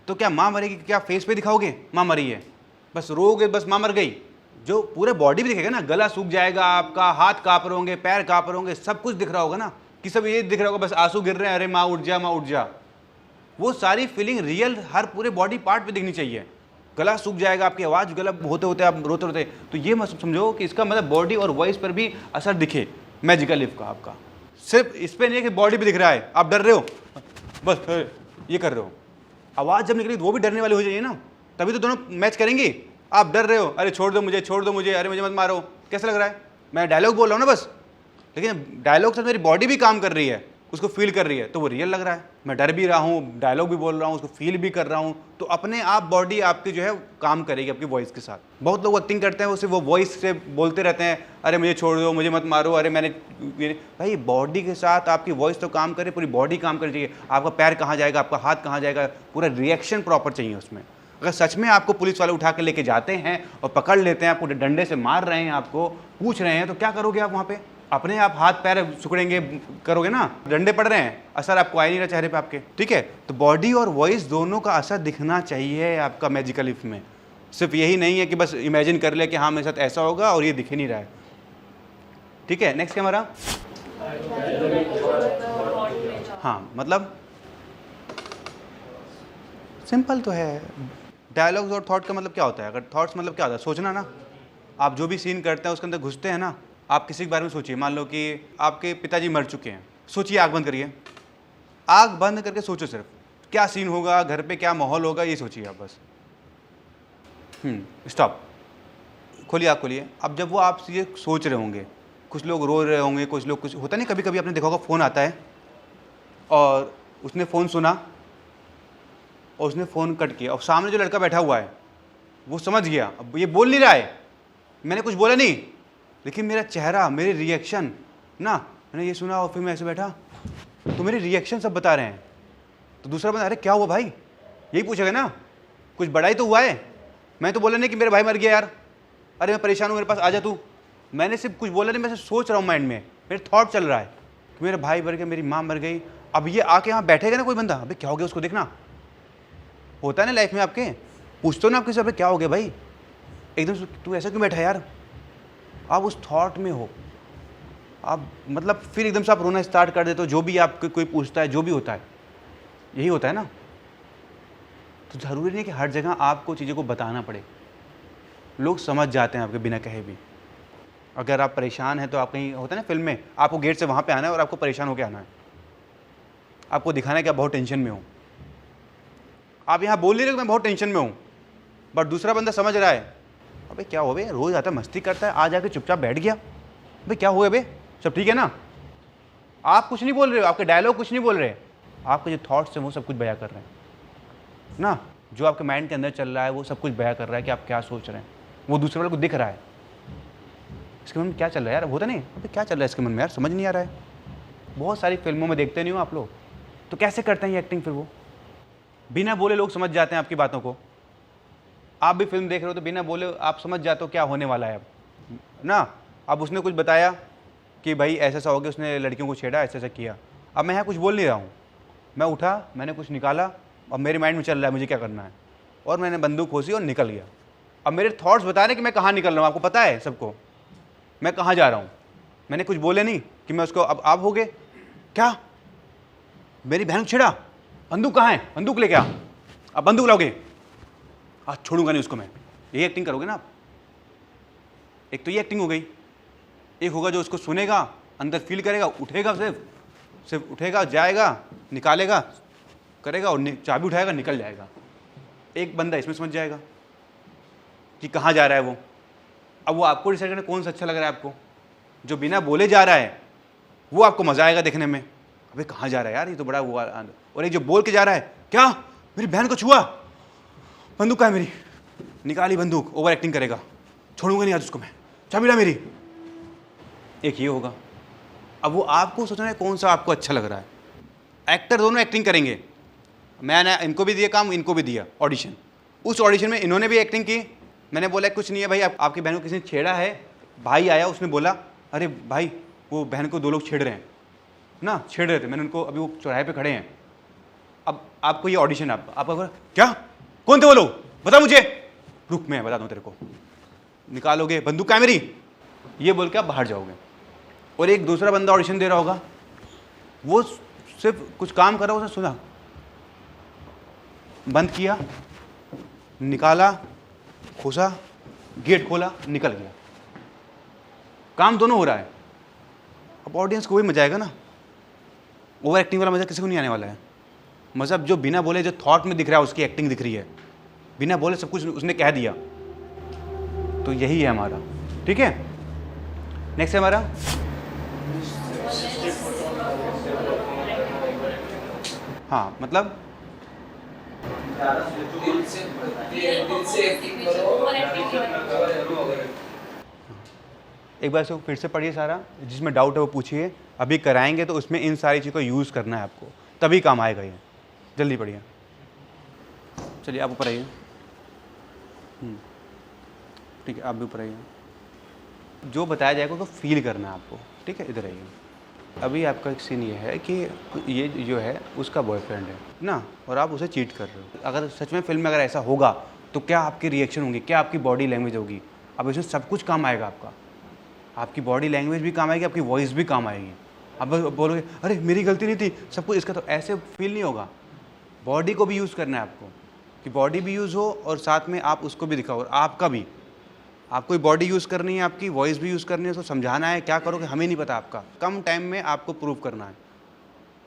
तो क्या माँ मरेगी क्या फेस पे दिखाओगे माँ मरी है? बस रोगे, बस माँ मर गई। जो पूरे बॉडी पे दिखेगा ना, गला सूख जाएगा आपका, हाथ काँप रहे होंगे, पैर काँप रहे होंगे, सब कुछ दिख रहा होगा ना, कि सब ये दिख रहा होगा, बस आंसू गिर रहे हैं, अरे माँ उठ जा, माँ उठ जा। वो सारी फीलिंग रियल हर पूरे बॉडी पार्ट पे दिखनी चाहिए। गला सूख जाएगा, आपकी आवाज़ गला होते होते आप रोते रोते, तो ये मत समझो कि इसका मतलब बॉडी और वॉइस पर भी असर दिखे मैजिकल लिफ का आपका। सिर्फ इस पर नहीं है कि बॉडी पे दिख रहा है, आप डर रहे हो बस ये कर रहे हो, आवाज़ जब निकलेगी तो वो भी डरने वाली हो जाइए ना, तभी तो दोनों मैच करेंगे। आप डर रहे हो, अरे छोड़ दो मुझे, छोड़ दो मुझे, अरे मुझे मत मारो, कैसा लग रहा है? मैं डायलॉग बोल रहा हूँ ना बस, लेकिन डायलॉग से मेरी बॉडी भी काम कर रही है, उसको फील कर रही है, तो वो रियल लग रहा है। मैं डर भी रहा हूँ, डायलॉग भी बोल रहा हूँ, उसको फील भी कर रहा हूँ, तो अपने आप बॉडी आपकी जो है काम करेगी आपकी वॉइस के साथ। बहुत लोग एक्टिंग करते हैं, वो सिर्फ वो वॉइस से बोलते रहते हैं, अरे मुझे छोड़ दो, मुझे मत मारो, अरे मैंने, भाई बॉडी के साथ आपकी वॉइस तो काम करे, पूरी बॉडी काम करनी चाहिए। आपका पैर कहाँ जाएगा, आपका हाथ कहाँ जाएगा, पूरा रिएक्शन प्रॉपर चाहिए उसमें। अगर सच में आपको पुलिस वाले उठा के लेके जाते हैं और पकड़ लेते हैं, आपको डंडे से मार रहे हैं, आपको पूछ रहे हैं, तो क्या करोगे आप वहाँ पे? अपने आप हाथ पैर सुकड़ेंगे, करोगे ना। डंडे पड़ रहे हैं, असर आपको आ ही नहीं रहा चेहरे पे आपके। ठीक है, तो बॉडी और वॉइस दोनों का असर दिखना चाहिए आपका मैजिकल लिफ में। सिर्फ यही नहीं है कि बस इमेजिन कर ले कि हाँ मेरे साथ ऐसा होगा और ये दिख ही नहीं रहा है। ठीक है, नेक्स्ट क्या हमारा? हाँ, मतलब सिंपल तो है। डायलॉग्स और थॉट का मतलब क्या होता है? अगर थॉट्स मतलब क्या होता है? सोचना ना। आप जो भी सीन करते हैं उसके अंदर घुसते हैं ना, आप किसी के बारे में सोचिए। मान लो कि आपके पिताजी मर चुके हैं, सोचिए, आग बंद करिए, आग बंद करके सोचो सिर्फ क्या सीन होगा, घर पे क्या माहौल होगा, ये सोचिए आप बस। स्टॉप। खोलिए, आप खोलिए। अब जब वो आप ये सोच रहे होंगे, कुछ लोग रो रहे होंगे, कुछ लोग कुछ होता नहीं, कभी कभी आपने देखा होगा फ़ोन आता है और उसने फ़ोन सुना और उसने फ़ोन कट किया और सामने जो लड़का बैठा हुआ है वो समझ गया, अब ये बोल नहीं रहा है, मैंने कुछ बोला नहीं, लेकिन मेरा चेहरा, मेरे रिएक्शन ना, मैंने ये सुना और फिर मैं ऐसे बैठा तो मेरे रिएक्शन सब बता रहे हैं। तो दूसरा बंदा, अरे क्या हुआ भाई, यही पूछेगा ना, कुछ बड़ा ही तो हुआ है। मैं तो बोला नहीं कि मेरा भाई मर गया यार, अरे मैं परेशान हूँ, मेरे पास आ जा तू। मैंने सिर्फ कुछ बोला नहीं, मैं सिर्फ सोच रहा हूँ माइंड में, मेरे थॉट चल रहा है कि मेरा भाई मर गया, मेरी माँ मर गई। अब ये आके यहाँ बैठेगा ना कोई बंदा, अबे क्या हो गया उसको देखना, होता है ना लाइफ में आपके, पूछते हो ना आप किसी, अबे क्या हो गया भाई, एकदम से तू ऐसा क्यों बैठा है यार। आप उस थॉट में हो, आप मतलब फिर एकदम से आप रोना स्टार्ट कर देते हो, जो भी आपको कोई पूछता है, जो भी होता है, यही होता है ना। तो ज़रूरी नहीं कि हर जगह आपको चीज़ों को बताना पड़े, लोग समझ जाते हैं आपके बिना कहे भी। अगर आप परेशान हैं तो आप कहीं, होता है ना फिल्म में, आपको गेट से वहाँ पे आना है और आपको परेशान होकर आना है, आपको दिखाना है कि आप बहुत टेंशन में हो। आप यहाँ बोल नहीं रहे कि मैं बहुत टेंशन में हूँ, बट दूसरा बंदा समझ रहा है, अबे क्या हो बे, रोज़ आता है मस्ती करता है, आज आके चुपचाप बैठ गया, भाई क्या हुआ बे, सब ठीक है ना। आप कुछ नहीं बोल रहे हो, आपके डायलॉग कुछ नहीं बोल रहे, आपके जो थॉट्स हैं वो सब कुछ बयां कर रहे हैं ना, जो आपके माइंड के अंदर चल रहा है वो सब कुछ बयां कर रहा है कि आप क्या सोच रहे हैं, वो दूसरे वाले को दिख रहा है। इसके मन में क्या चल रहा है यार, होता नहीं, अबे क्या चल रहा है इसके मन में यार, समझ नहीं आ रहा है। बहुत सारी फिल्मों में देखते नहीं हो आप लोग, तो कैसे करते हैं ये एक्टिंग, फिर वो बिना बोले लोग समझ जाते हैं आपकी बातों को। आप भी फिल्म देख रहे हो तो बिना बोले आप समझ जाते हो क्या होने वाला है अब ना। अब उसने कुछ बताया कि भाई ऐसा ऐसा हो गया, उसने लड़कियों को छेड़ा, ऐसा ऐसा किया, अब मैं यहाँ कुछ बोल नहीं रहा हूँ, मैं उठा, मैंने कुछ निकाला, अब मेरे माइंड में चल रहा है मुझे क्या करना है, और मैंने बंदूक खोसी और निकल गया। अब मेरे थॉट्स बता रहे हैं कि मैं कहाँ निकल रहा हूँ, आपको पता है सबको मैं कहाँ जा रहा हूँ, मैंने कुछ बोले नहीं कि मैं उसको, अब आप हो गए क्या, मेरी बहन को छेड़ा, बंदूक कहाँ है, बंदूक लेके आ, अब बंदूक लाओगे, आज छोड़ूंगा नहीं उसको मैं। यही एक्टिंग करोगे ना आप। एक तो ये एक्टिंग हो गई, एक होगा जो उसको सुनेगा, अंदर फील करेगा, उठेगा, सिर्फ उठेगा, जाएगा, निकालेगा, करेगा और चाबी उठाएगा, निकल जाएगा। एक बंदा इसमें समझ जाएगा कि कहाँ जा रहा है वो। अब वो आपको डिसाइड करना कौन सा अच्छा लग रहा है आपको। जो बिना बोले जा रहा है वो आपको मज़ा आएगा देखने में, अबे कहाँ जा रहा है यार ये तो बड़ा हुआ। और एक जो बोल के जा रहा है, क्या मेरी बहन को छुआ, बंदूक कहाँ है मेरी, निकाली बंदूक, ओवर एक्टिंग करेगा, छोड़ूंगा नहीं आज उसको मैं, चाबी ला मेरी। एक ये होगा। अब वो आपको सोचना है कौन सा आपको अच्छा लग रहा है। एक्टर दोनों एक्टिंग करेंगे, मैंने इनको भी दिया काम, इनको भी दिया ऑडिशन। उस ऑडिशन में इन्होंने भी एक्टिंग की, मैंने बोला कुछ नहीं है भाई, आपकी बहन को किसी ने छेड़ा है, भाई आया उसने बोला अरे भाई वो बहन को दो लोग छेड़ रहे हैं ना, छेड़ रहे थे, मैंने उनको, अभी वो चौराहे पे खड़े हैं। अब आपको ये ऑडिशन, आप क्या, कौन थे वो लोग, बता मुझे, रुक मैं बता दूँ तेरे को, निकालोगे बंदूक क्या मेरी, ये बोल के आप बाहर जाओगे। और एक दूसरा बंदा ऑडिशन दे रहा होगा, वो सिर्फ कुछ काम कर रहा होगा, उसने सुना, बंद किया, निकाला, घुसा, गेट खोला, निकल गया, काम दोनों हो रहा है। अब ऑडियंस को वही मजा आएगा ना, ओवर एक्टिंग वाला मजा किसी को नहीं आने वाला है। मजा जो बिना बोले, जो थॉट में दिख रहा है उसकी एक्टिंग दिख रही है, बिना बोले सब कुछ उसने कह दिया, तो यही है हमारा। ठीक है, नेक्स्ट है हमारा हाँ, मतलब एक बार इसको फिर से पढ़िए सारा, जिसमें डाउट है वो पूछिए। अभी कराएंगे तो उसमें इन सारी चीज़ को यूज़ करना है आपको, तभी काम आएगा ये। जल्दी पढ़िए, चलिए आप ऊपर आइए। ठीक है, आप भी ऊपर आइए। जो बताया जाएगा उसको फील करना है आपको। ठीक है, इधर आइए। अभी आपका एक सीन ये है कि ये जो है उसका बॉयफ्रेंड है ना, और आप उसे चीट कर रहे हो। अगर सच में फिल्म में अगर ऐसा होगा तो क्या आपकी रिएक्शन होंगी, क्या आपकी बॉडी लैंग्वेज होगी। अब इसमें सब कुछ काम आएगा आपका, आपकी बॉडी लैंग्वेज भी काम आएगी, आपकी वॉइस भी काम आएगी। अब बोलोगे अरे मेरी गलती नहीं थी, सब कुछ इसका, तो ऐसे फील नहीं होगा। बॉडी को भी यूज़ करना है आपको, कि बॉडी भी यूज़ हो और साथ में आप उसको भी दिखाओ, और आपका भी, आपको बॉडी यूज़ करनी है, आपकी वॉइस भी यूज़ करनी है, उसको समझाना है क्या करोगे हमें नहीं पता। आपका कम टाइम में आपको प्रूफ करना है,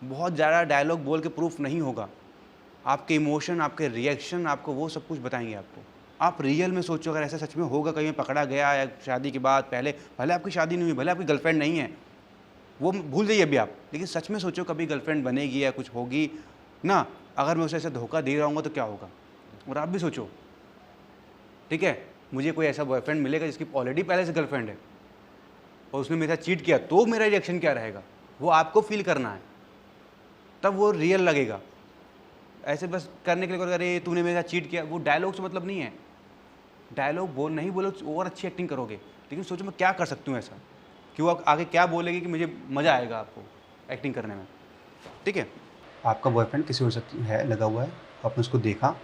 बहुत ज़्यादा डायलॉग बोल के प्रूफ नहीं होगा। आपके इमोशन, आपके रिएक्शन, आपको वो सब कुछ बताएंगे आपको। आप रियल में सोचो, अगर ऐसा सच में होगा, कहीं पकड़ा गया या शादी के बाद, पहले भले आपकी शादी नहीं हुई, भले आपकी गर्लफ्रेंड नहीं है, वो भूल जाइए अभी आप, लेकिन सच में सोचो कभी गर्लफ्रेंड बनेगी या कुछ होगी ना, अगर मैं उसे ऐसा धोखा दे रहा हूँ तो क्या होगा। और आप भी सोचो, ठीक है, मुझे कोई ऐसा बॉयफ्रेंड मिलेगा जिसकी ऑलरेडी पहले से गर्लफ्रेंड है और उसने मेरे साथ चीट किया, तो मेरा रिएक्शन क्या रहेगा, वो आपको फील करना है, तब वो रियल लगेगा। ऐसे बस करने के लिए अरे तूने मेरे साथ चीट किया, वो डायलॉग से मतलब नहीं है। डायलॉग बोल नहीं बोलो और अच्छी एक्टिंग करोगे, लेकिन सोचो मैं क्या कर सकती हूँ ऐसा कि वो आगे क्या बोलेगी कि मुझे मज़ा आएगा आपको एक्टिंग करने में। ठीक है, आपका बॉयफ्रेंड किसी और से है लगा हुआ है, आपने उसको देखा,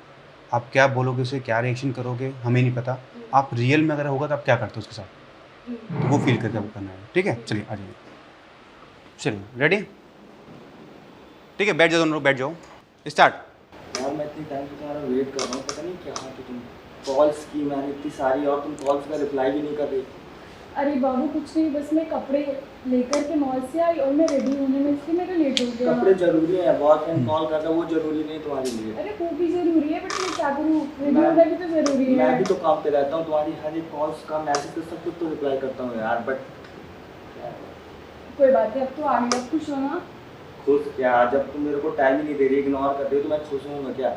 आप क्या बोलोगे उसे, क्या रिएक्शन करोगे, हमें नहीं पता। आप रियल में अगर होगा तो आप क्या करते हो उसके साथ, तो वो फील करके आपको करना है। ठीक है, चलिए आ जाइए, चलिए रेडी, ठीक है, बैठ जाओ दोनों लोग, बैठ जाओ, स्टार्ट। यार मैं इतनी टाइम से तुम्हारा वेट कर रहा हूँ, पता नहीं क्या कि तुम कॉल्स की मैंने इतनी सारी और तुम कॉल्स का रिप्लाई भी नहीं कर रही। अरे बाबू कुछ नहीं, बस मैं कपड़े लेकर के मॉल से आई और मैं रेडी होने में इसलिए मेरा लेट हो गया। कपड़े जरूरी है, बॉयफ्रेंड कॉल करता वो जरूरी नहीं तुम्हारे लिए। अरे वो भी जरूरी है, बट मैं क्या करूँ, रेडी होना भी तो जरूरी है। मैं भी तो काम पे रहता हूँ, तुम्हारी हर एक कॉल्स का मैसेज सब कुछ तो रिप्लाई करता हूँ यार, बट कोई बात नहीं, अब तो आ गई, अब खुश हो ना। खुश क्या, जब तुम मेरे को टाइम ही नहीं दे रही, इग्नोर कर रही हो, तो मैं खुश हूँ क्या?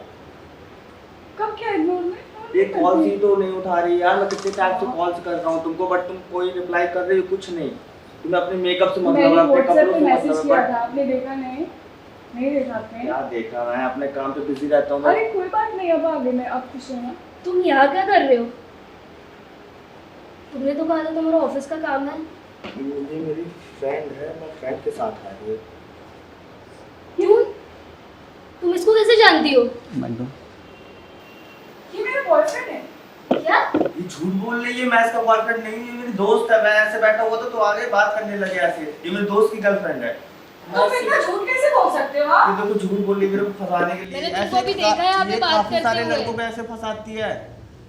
कब क्या इग्नोर में, ये कॉल्स ही तो नहीं उठा रही यार, मैं कितने टाइम से कॉल्स कर रहा हूँ तुमको, बट तुम कोई रिप्लाई कर रही हो कुछ नहीं। तुम्हें अपने मेकअप से मतलब है, अपने कपड़ों से मतलब है, आपने देखा नहीं? नहीं देखा आपने? क्या देखा, मैं अपने काम पे बिजी रहता हूँ। अरे कोई बात नहीं, अब आ गई मैं, अब खुश हो ना। तुम यहाँ क्या कर रहे हो? तुमने तो कहा था तुम्हारा ऑफिस का काम है। ये मेरी फ्रेंड है, मैं फ्रेंड के साथ आई हूँ। क्यों? तुम इसको कैसे जानती हो? ये मेरा बॉयफ्रेंड है। क्या? ये झूठ बोल रही है, मैं इसका बॉयफ्रेंड नहीं हूँ, ये मेरी दोस्त है। मैं ऐसे बैठा हुआ तो आगे बात करने लगे ऐसे, ये मेरे दोस्त की गर्लफ्रेंड है। तुम इतना झूठ कैसे बोल सकते हो आप? ये देखो झूठ बोल रही है मेरे को फंसाने के लिए। मैंने तुमको भी देखा है यहाँ पे बात करते हुए। सारे लड़कों को ऐसे फंसाती है,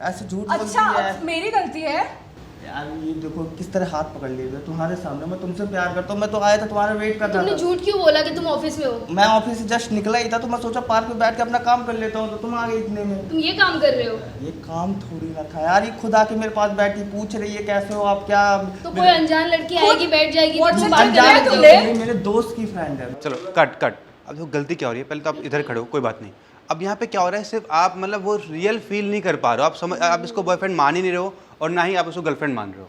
ऐसे झूठ बोलती अच्छा, है। अब मेरी गलती है यार ये देखो किस तरह हाथ पकड़ लिए तुम्हारे सामने, मैं तुमसे प्यार करता हूँ, मैं तो आया था तुम्हारा वेट कर रहा तुमने था। झूठ क्यों बोला कि तुम ऑफिस में हो? मैं ऑफिस से जस्ट निकला ही था, तो मैं सोचा पार्क में बैठ के अपना काम कर लेता हूँ, तो तुम आ गए इतने में। तुम ये काम कर रहे हो? ये काम थोड़ी ना था यार, ये खुद आके मेरे पास बैठी पूछ रही है कैसे हो आप, क्या तो कोई अनजान लड़की आएगी बैठ जाएगी तो तुम बात अनजान करने तो लगते हो? नहीं, मेरे दोस्त की फ्रेंड है। चलो कट कट, अब देखो गलती क्या हो रही है, पहले तो आप इधर खड़े हो, कोई बात नहीं। अब यहाँ पे क्या हो रहा है, सिर्फ आप मतलब वो रियल फील नहीं कर पा रहे हो, आप इसको बॉयफ्रेंड मान ही नहीं रहे हो और ना ही आप उसको गर्लफ्रेंड मान रहे हो।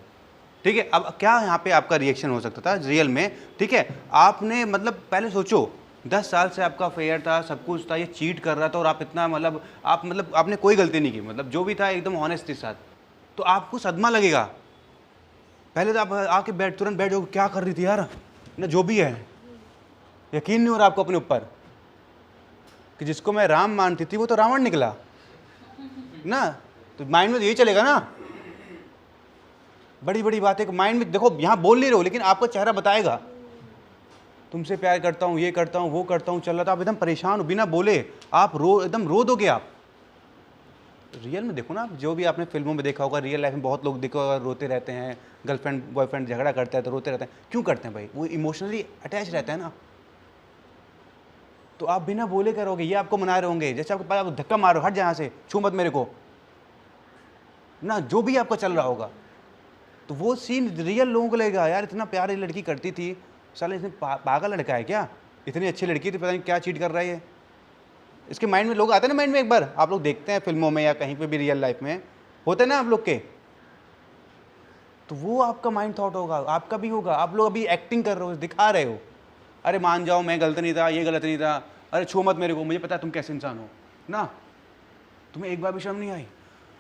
ठीक है, अब क्या यहाँ पे आपका रिएक्शन हो सकता था रियल में? ठीक है, आपने मतलब पहले सोचो 10 साल से आपका अफेयर था, सब कुछ था, ये चीट कर रहा था और आप इतना मतलब आपने कोई गलती नहीं की, मतलब जो भी था एकदम ऑनेस्ट के साथ, तो आपको सदमा लगेगा। पहले तो आप आके तुरंत बैठ जाओ, क्या कर रही थी यार ना, जो भी है यकीन नहीं हो रहा आपको अपने ऊपर कि जिसको मैं राम मानती थी वो तो रावण निकला ना, तो माइंड में तो यही चलेगा ना। बड़ी बड़ी बातें माइंड में, देखो यहाँ बोल नहीं रहे हो लेकिन आपका चेहरा बताएगा तुमसे प्यार करता हूँ, ये करता हूँ, वो करता हूँ, चल रहा था, आप एकदम परेशान हो, बिना बोले आप एकदम रो दोगे आप। रियल में देखो ना, आप जो भी आपने फिल्मों में देखा होगा, रियल लाइफ में बहुत लोग देखो रोते रहते हैं, गर्लफ्रेंड बॉयफ्रेंड झगड़ा करता है तो रोते रहते हैं। क्यों करते हैं भाई? वो इमोशनली अटैच रहता है ना, तो आप बिना बोले करोगे, ये आपको मना रहे होंगे, जैसे आपके पास आप धक्का मारो, हट यहाँ से, छू मत मेरे को ना, जो भी आपका चल रहा होगा, तो वो सीन रियल लोगों को लगेगा, यार इतना प्यार ये लड़की करती थी, साला इसने पागल लड़का है क्या, इतनी अच्छी लड़की थी, पता नहीं क्या चीट कर रहा है ये। इसके माइंड में लोग आते हैं ना, माइंड में एक बार आप लोग देखते हैं फिल्मों में या कहीं पे भी रियल लाइफ में होते हैं ना आप लोग के, तो वो आपका माइंड थॉट होगा, आपका भी होगा। आप लोग अभी एक्टिंग कर रहे हो, दिखा रहे हो, अरे मान जाओ मैं गलत नहीं था, ये गलत नहीं था, अरे छू मत मेरे को, मुझे पता है तुम कैसे इंसान हो ना, तुम्हें एक बार भी शर्म नहीं आई।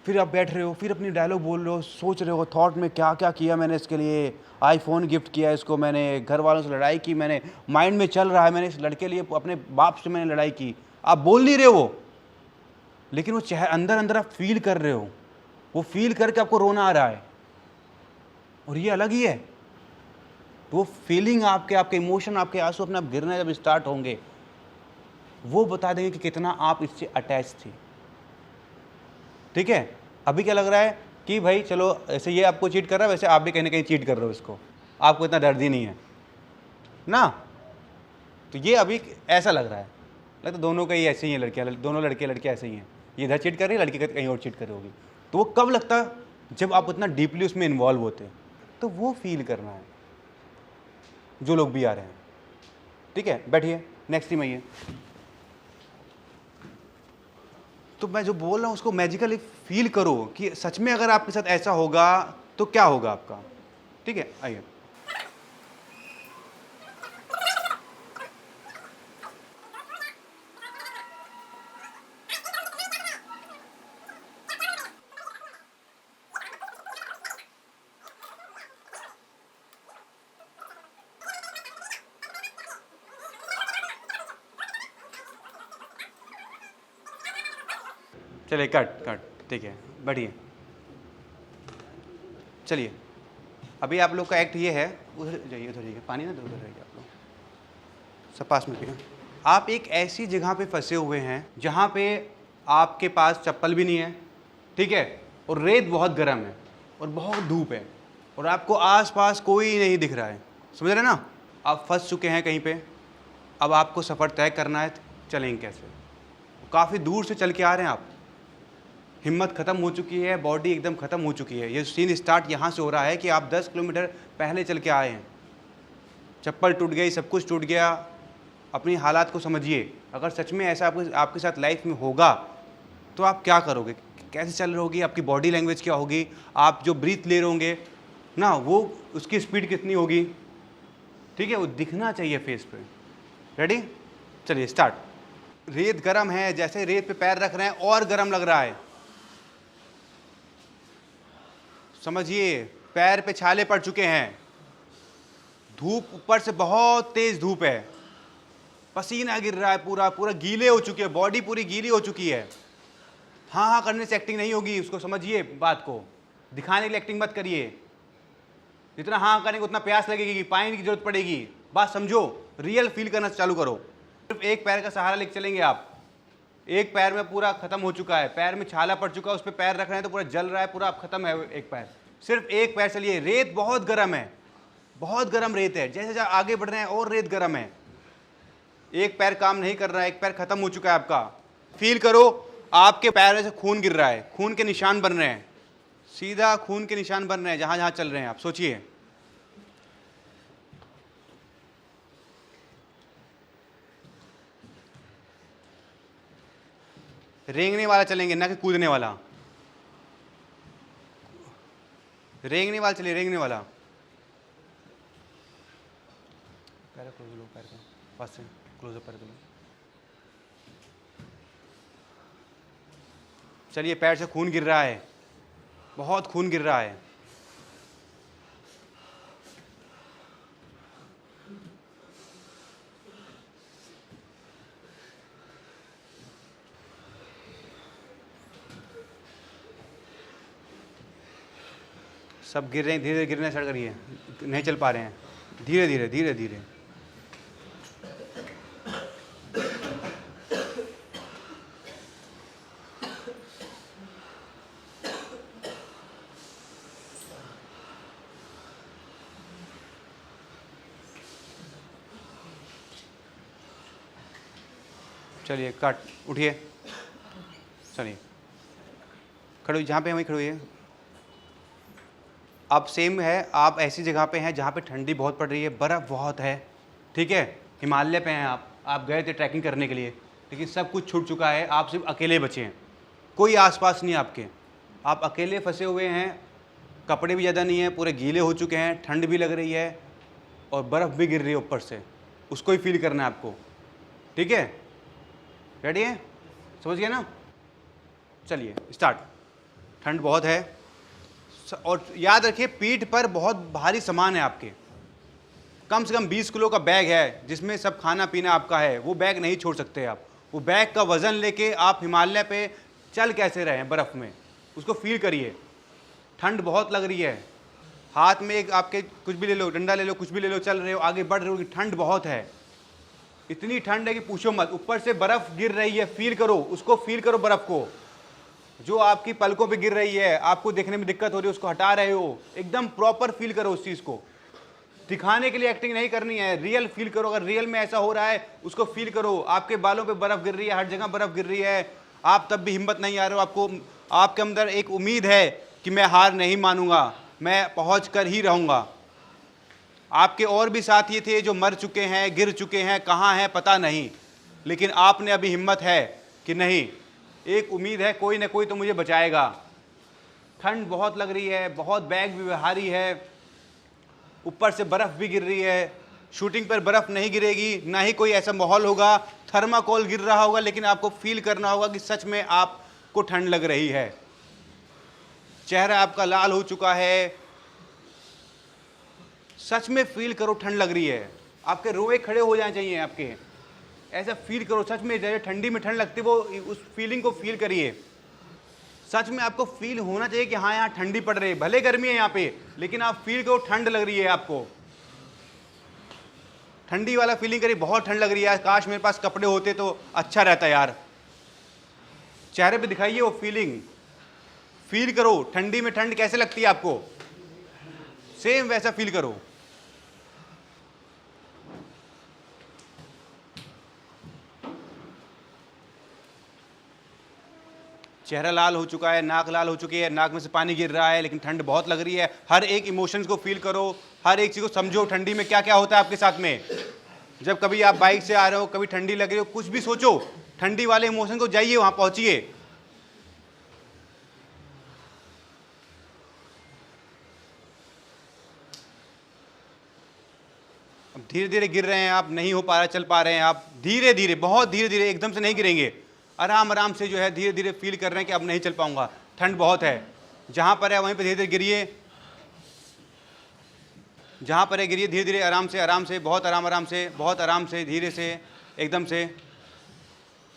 फिर आप बैठ रहे हो, फिर अपनी डायलॉग बोल रहे हो, सोच रहे हो थॉट में क्या क्या किया मैंने इसके लिए, आईफोन गिफ्ट किया इसको मैंने, घर वालों से लड़ाई की मैंने, माइंड में चल रहा है मैंने इस लड़के लिए अपने बाप से मैंने लड़ाई की। आप बोल नहीं रहे हो लेकिन वो अंदर अंदर आप फील कर रहे हो, वो फील करके आपको रोना आ रहा है, और ये अलग ही है। वो फीलिंग आपके इमोशन, आपके आंसू अपने आप गिरना जब स्टार्ट होंगे, वो बता देंगे कि कितना आप इससे अटैच थी। ठीक है, अभी क्या लग रहा है कि भाई चलो ऐसे ये आपको चीट कर रहा है, वैसे आप भी कहीं ना कहीं चीट कर रहे हो इसको, आपको इतना दर्द ही नहीं है ना, तो ये अभी ऐसा लग रहा है, लगता दोनों का ही ऐसे ही है, लड़कियाँ दोनों लड़के ऐसे ही हैं, ये इधर चीट कर रही है, लड़की कहीं और चीट कर रही होगी। तो वो कब लगता? जब आप उतना डीपली उसमें इन्वॉल्व होते हैं। तो वो फील करना है जो लोग भी आ रहे हैं। ठीक है, बैठिए, नेक्स्ट टीम आइए। तो मैं जो बोल रहा हूँ उसको मैजिकली फील करो कि सच में अगर आपके साथ ऐसा होगा तो क्या होगा आपका। ठीक है, आइए। चलिए, कट, ठीक है, बढ़िए। चलिए, अभी आप लोग का एक्ट ये है, उधर जाइए, उधर जाइए, पानी ना उधर रहिए आप लोग, सब पास में पिए। आप एक ऐसी जगह पे फंसे हुए हैं जहाँ पे आपके पास चप्पल भी नहीं है, ठीक है, और रेत बहुत गर्म है और बहुत धूप है और आपको आसपास कोई नहीं दिख रहा है, समझ रहे ना? आप फंस चुके हैं कहीं पे। अब आपको सफ़र तय करना है, चलेंगे कैसे? काफ़ी दूर से चल के आ रहे हैं आप, हिम्मत ख़त्म हो चुकी है, बॉडी एकदम ख़त्म हो चुकी है। ये सीन स्टार्ट यहाँ से हो रहा है कि आप 10 किलोमीटर पहले चल के आए हैं, चप्पल टूट गई, सब कुछ टूट गया। अपनी हालात को समझिए। अगर सच में ऐसा आपके साथ लाइफ में होगा तो आप क्या करोगे, कैसे चल रहे होगी, आपकी बॉडी लैंग्वेज क्या होगी, आप जो ब्रीथ ले रहे होंगे ना, वो उसकी स्पीड कितनी होगी, ठीक है, वो दिखना चाहिए फेस पे। रेडी? चलिए स्टार्ट। रेत गर्म है, जैसे रेत पे पैर रख रहे हैं और गर्म लग रहा है, समझिए। पैर पे छाले पड़ चुके हैं, धूप ऊपर से बहुत तेज धूप है, पसीना गिर रहा है, पूरा गीले हो चुके हैं, बॉडी पूरी गीली हो चुकी है। हाँ हाँ करने से एक्टिंग नहीं होगी, उसको समझिए, बात को दिखाने के लिए एक्टिंग मत करिए। जितना हाँ करेंगे उतना प्यास लगेगी, पानी की जरूरत पड़ेगी, बात समझो, रियल फील करना चालू करो। सिर्फ एक पैर का सहारा लेके चलेंगे आप। एक पैर में पूरा खत्म हो चुका है, पैर में छाला पड़ चुका है, उस पर पैर रख रहे हैं तो पूरा जल रहा है, पूरा अब खत्म है एक पैर। सिर्फ एक पैर चलिए। रेत बहुत गर्म है, बहुत गर्म रेत है, जैसे जैसे आगे बढ़ रहे हैं और रेत गर्म है। एक पैर काम नहीं कर रहा है, एक पैर खत्म हो चुका है आपका। फील करो आपके पैर से खून गिर रहा है, खून के निशान बन रहे हैं, सीधा खून के निशान बन रहे हैं जहां जहां चल रहे हैं आप। सोचिए, रेंगने वाला चलेंगे ना कि कूदने वाला। रेंगने वाला चलिए, रेंगने वाला। पैर क्लोज लो, पैर को पास से क्लोज अप कर दो। चलिए, पैर से खून गिर रहा है, बहुत खून गिर रहा है। सब गिर रहे हैं, धीरे धीरे गिरना स्टार्ट करिए, नहीं चल पा रहे हैं, धीरे धीरे धीरे धीरे। चलिए कट, उठिए, चलिए खड़ो, जहाँ पे वहीं खड़ो हुई। अब सेम है, आप ऐसी जगह पे हैं जहाँ पे ठंडी बहुत पड़ रही है, बर्फ़ बहुत है, ठीक है, हिमालय पे हैं आप गए थे ट्रैकिंग करने के लिए, लेकिन सब कुछ छूट चुका है, आप सिर्फ अकेले बचे हैं, कोई आसपास नहीं आपके, आप अकेले फंसे हुए हैं, कपड़े भी ज़्यादा नहीं है, पूरे गीले हो चुके हैं, ठंड भी लग रही है और बर्फ़ भी गिर रही है ऊपर से, उसको ही फील करना है आपको, ठीक है? रेडी है? समझ गए ना? चलिए स्टार्ट। ठंड बहुत है और याद रखिए पीठ पर बहुत भारी सामान है आपके, कम से कम 20 किलो का बैग है जिसमें सब खाना पीना आपका है, वो बैग नहीं छोड़ सकते आप। वो बैग का वज़न लेके आप हिमालय पे चल कैसे रहे हैं बर्फ़ में, उसको फील करिए। ठंड बहुत लग रही है, हाथ में एक आपके कुछ भी ले लो, डंडा ले लो, कुछ भी ले लो, चल रहे हो, आगे बढ़ रहे हो, ठंड बहुत है, इतनी ठंड है कि पूछो मत, ऊपर से बर्फ़ गिर रही है, फील करो उसको, फील करो बर्फ़ को जो आपकी पलकों पे गिर रही है, आपको देखने में दिक्कत हो रही है, उसको हटा रहे हो, एकदम प्रॉपर फील करो उस चीज़ को। दिखाने के लिए एक्टिंग नहीं करनी है, रियल फील करो। अगर रियल में ऐसा हो रहा है उसको फील करो। आपके बालों पे बर्फ़ गिर रही है, हर जगह बर्फ़ गिर रही है, आप तब भी हिम्मत नहीं आ रहे हो, आपको आपके अंदर एक उम्मीद है कि मैं हार नहीं मानूंगा, मैं पहुंच कर ही रहूंगा। आपके और भी साथी थे जो मर चुके हैं, गिर चुके हैं, कहाँ हैं पता नहीं, लेकिन आपने अभी हिम्मत है कि नहीं, एक उम्मीद है, कोई ना कोई तो मुझे बचाएगा। ठंड बहुत लग रही है, बहुत बैग भी भारी है, ऊपर से बर्फ़ भी गिर रही है। शूटिंग पर बर्फ़ नहीं गिरेगी, ना ही कोई ऐसा माहौल होगा, थर्माकोल गिर रहा होगा, लेकिन आपको फील करना होगा कि सच में आपको ठंड लग रही है। चेहरा आपका लाल हो चुका है, सच में फील करो ठंड लग रही है। आपके रोए खड़े हो जाने चाहिए आपके, ऐसा फील करो सच में। जैसे ठंडी में ठंड लगती है, वो उस फीलिंग को फील करिए। सच में आपको फील होना चाहिए कि हाँ यहाँ ठंडी पड़ रही है, भले गर्मी है यहाँ पे, लेकिन आप फील करो ठंड लग रही है आपको। ठंडी वाला फीलिंग करिए, बहुत ठंड लग रही है, काश मेरे पास कपड़े होते तो अच्छा रहता यार। चेहरे पे दिखाइए वो फीलिंग, फील करो ठंडी में ठंड कैसे लगती है आपको, सेम वैसा फील करो। चेहरा लाल हो चुका है, नाक लाल हो चुकी है, नाक में से पानी गिर रहा है, लेकिन ठंड बहुत लग रही है। हर एक इमोशंस को फील करो, हर एक चीज़ को समझो। ठंडी में क्या क्या होता है आपके साथ में, जब कभी आप बाइक से आ रहे हो, कभी ठंडी लग रही हो, कुछ भी सोचो, ठंडी वाले इमोशन को जाइए, वहाँ पहुँचिए। अब धीरे धीरे गिर रहे हैं आप, नहीं हो पा रहा, चल पा रहे हैं आप, धीरे धीरे, बहुत धीरे धीरे, एकदम से नहीं गिरेंगे, आराम आराम से जो है धीरे धीरे फील कर रहे हैं कि अब नहीं चल पाऊंगा, ठंड बहुत है। जहाँ पर है वहीं पर धीरे धीरे गिरिए, जहाँ पर है गिरिए, धीरे धीरे, आराम से, बहुत आराम से, बहुत आराम से, धीरे से, एकदम से,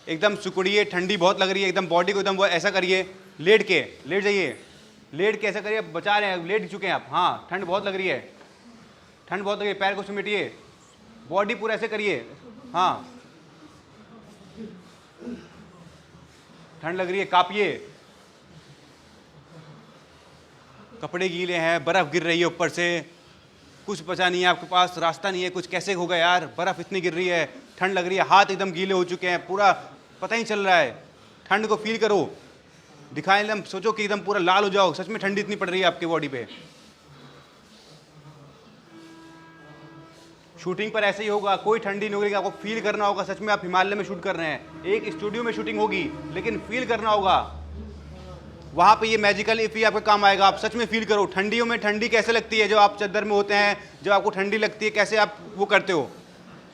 एकदम सुकुड़िए। ठंडी बहुत लग रही है, एकदम बॉडी को एकदम वो ऐसा करिए, लेट जाइए, लेट के ऐसा करिए, बचा रहे हैं, लेट चुके हैं आप। हाँ, ठंड बहुत लग रही है, ठंड बहुत लग रही है, पैर को समेटिए, बॉडी पूरा ऐसे करिए। हाँ, ठंड लग रही है, कांपिए, कपड़े गीले हैं, बर्फ़ गिर रही है ऊपर से, कुछ बचा नहीं है आपके पास, रास्ता नहीं है, कुछ कैसे होगा यार, बर्फ़ इतनी गिर रही है, ठंड लग रही है, हाथ एकदम गीले हो चुके हैं, पूरा पता ही चल रहा है। ठंड को फील करो, दिखाएं, एकदम सोचो कि एकदम पूरा लाल हो जाओ, सच में ठंडी इतनी पड़ रही है आपकी बॉडी पे। शूटिंग पर ऐसे ही होगा, कोई ठंडी नहीं होगी, आपको फील करना होगा सच में आप हिमालय में शूट कर रहे हैं। एक स्टूडियो में शूटिंग होगी, लेकिन फील करना होगा, वहाँ पे ये मैजिकल इफ ही आपका काम आएगा। आप सच में फील करो, ठंडियों में ठंडी कैसे लगती है, जब आप चद्दर में होते हैं, जब आपको ठंडी लगती है, कैसे आप वो करते हो,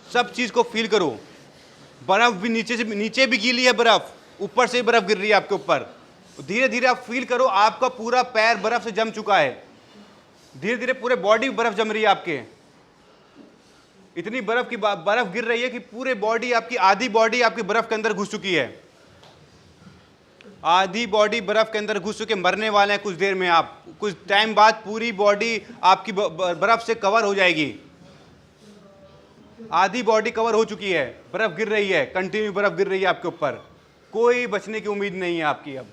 सब चीज़ को फील करो। बर्फ़ भी नीचे भी गीली है, बर्फ़ ऊपर से बर्फ़ गिर रही है आपके ऊपर, धीरे धीरे आप फील करो, आपका पूरा पैर बर्फ़ से जम चुका है, धीरे धीरे पूरे बॉडी बर्फ़ जम रही है आपके, इतनी बर्फ़ गिर रही है कि पूरे बॉडी आपकी, आधी बॉडी आपकी बर्फ़ के अंदर घुस चुकी है, आधी बॉडी बर्फ़ के अंदर घुस चुके, मरने वाले हैं कुछ देर में आप, कुछ टाइम बाद पूरी बॉडी आपकी बर्फ़ से कवर हो जाएगी। आधी बॉडी कवर हो चुकी है, बर्फ़ गिर रही है, कंटिन्यू बर्फ़ गिर रही है आपके ऊपर, कोई बचने की उम्मीद नहीं है आपकी। अब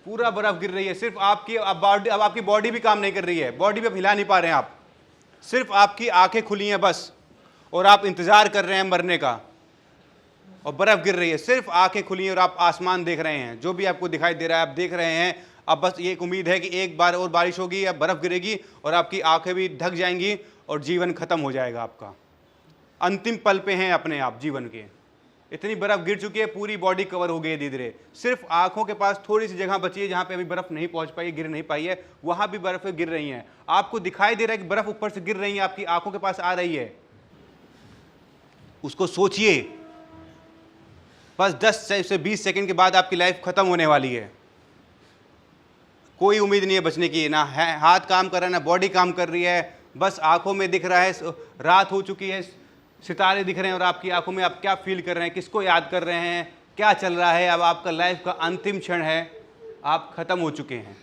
पूरा बर्फ़ गिर रही है, सिर्फ आपकी अब आपकी बॉडी भी काम नहीं कर रही है, बॉडी भी अब हिला नहीं पा रहे हैं आप, सिर्फ आपकी आंखें खुली हैं बस, और आप इंतज़ार कर रहे हैं मरने का, और बर्फ़ गिर रही है, सिर्फ आंखें खुली हैं और आप आसमान देख रहे हैं, जो भी आपको दिखाई दे रहा है आप देख रहे हैं। अब बस ये एक उम्मीद है कि एक बार और बारिश होगी या बर्फ़ गिरेगी और आपकी आंखें भी ढक जाएंगी और जीवन ख़त्म हो जाएगा आपका। अंतिम पल पे हैं अपने आप जीवन के, इतनी बर्फ़ गिर चुकी है, पूरी बॉडी कवर हो गई है धीरे धीरे, सिर्फ आंखों के पास थोड़ी सी जगह बची है जहाँ पे अभी बर्फ़ नहीं पहुँच पाई, गिर नहीं पाई है, वहाँ भी बर्फ़ गिर रही हैं। आपको दिखाई दे रहा है कि बर्फ़ ऊपर से गिर रही है, आपकी आंखों के पास आ रही है, उसको सोचिए। बस 10 से 20 सेकंड के बाद आपकी लाइफ ख़त्म होने वाली है, कोई उम्मीद नहीं है बचने की, ना है हाथ काम कर रहा है, ना बॉडी काम कर रही है, बस आंखों में दिख रहा है, रात हो चुकी है, सितारे दिख रहे हैं, और आपकी आंखों में आप क्या फील कर रहे हैं, किसको याद कर रहे हैं, क्या चल रहा है। अब आपका लाइफ का अंतिम क्षण है, आप ख़त्म हो चुके हैं।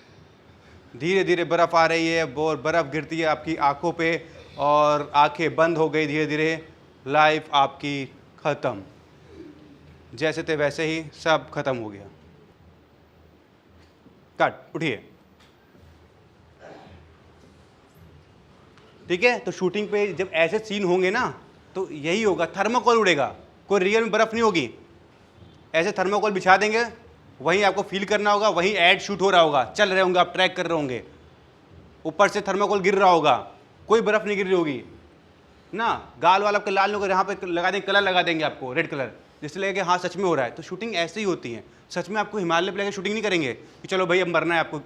धीरे धीरे बर्फ़ आ रही है, बर्फ़ गिरती है आपकी आंखों पे और आंखें बंद हो गई, धीरे धीरे लाइफ आपकी ख़त्म, जैसे थे वैसे ही सब ख़त्म हो गया। कट, उठिए। ठीक है, तो शूटिंग पे जब ऐसे सीन होंगे ना तो यही होगा, थर्माकोल उड़ेगा, कोई रियल में बर्फ़ नहीं होगी, ऐसे थर्माकोल बिछा देंगे, वहीं आपको फील करना होगा, वहीं ऐड शूट हो रहा होगा, चल रहे होंगे, आप ट्रैक कर रहे होंगे, ऊपर से थर्माकोल गिर रहा होगा, कोई बर्फ़ नहीं गिर रही होगी ना, गाल वाल आपके लाल नहीं होगा, यहाँ पे लगा देंगे, कलर लगा देंगे आपको रेड कलर, जिससे लगेगा कि हाँ सच में हो रहा है। तो शूटिंग ऐसे ही होती है। सच में आपको हिमालय पे लेकर शूटिंग नहीं करेंगे कि चलो भाई अब मरना है आपको,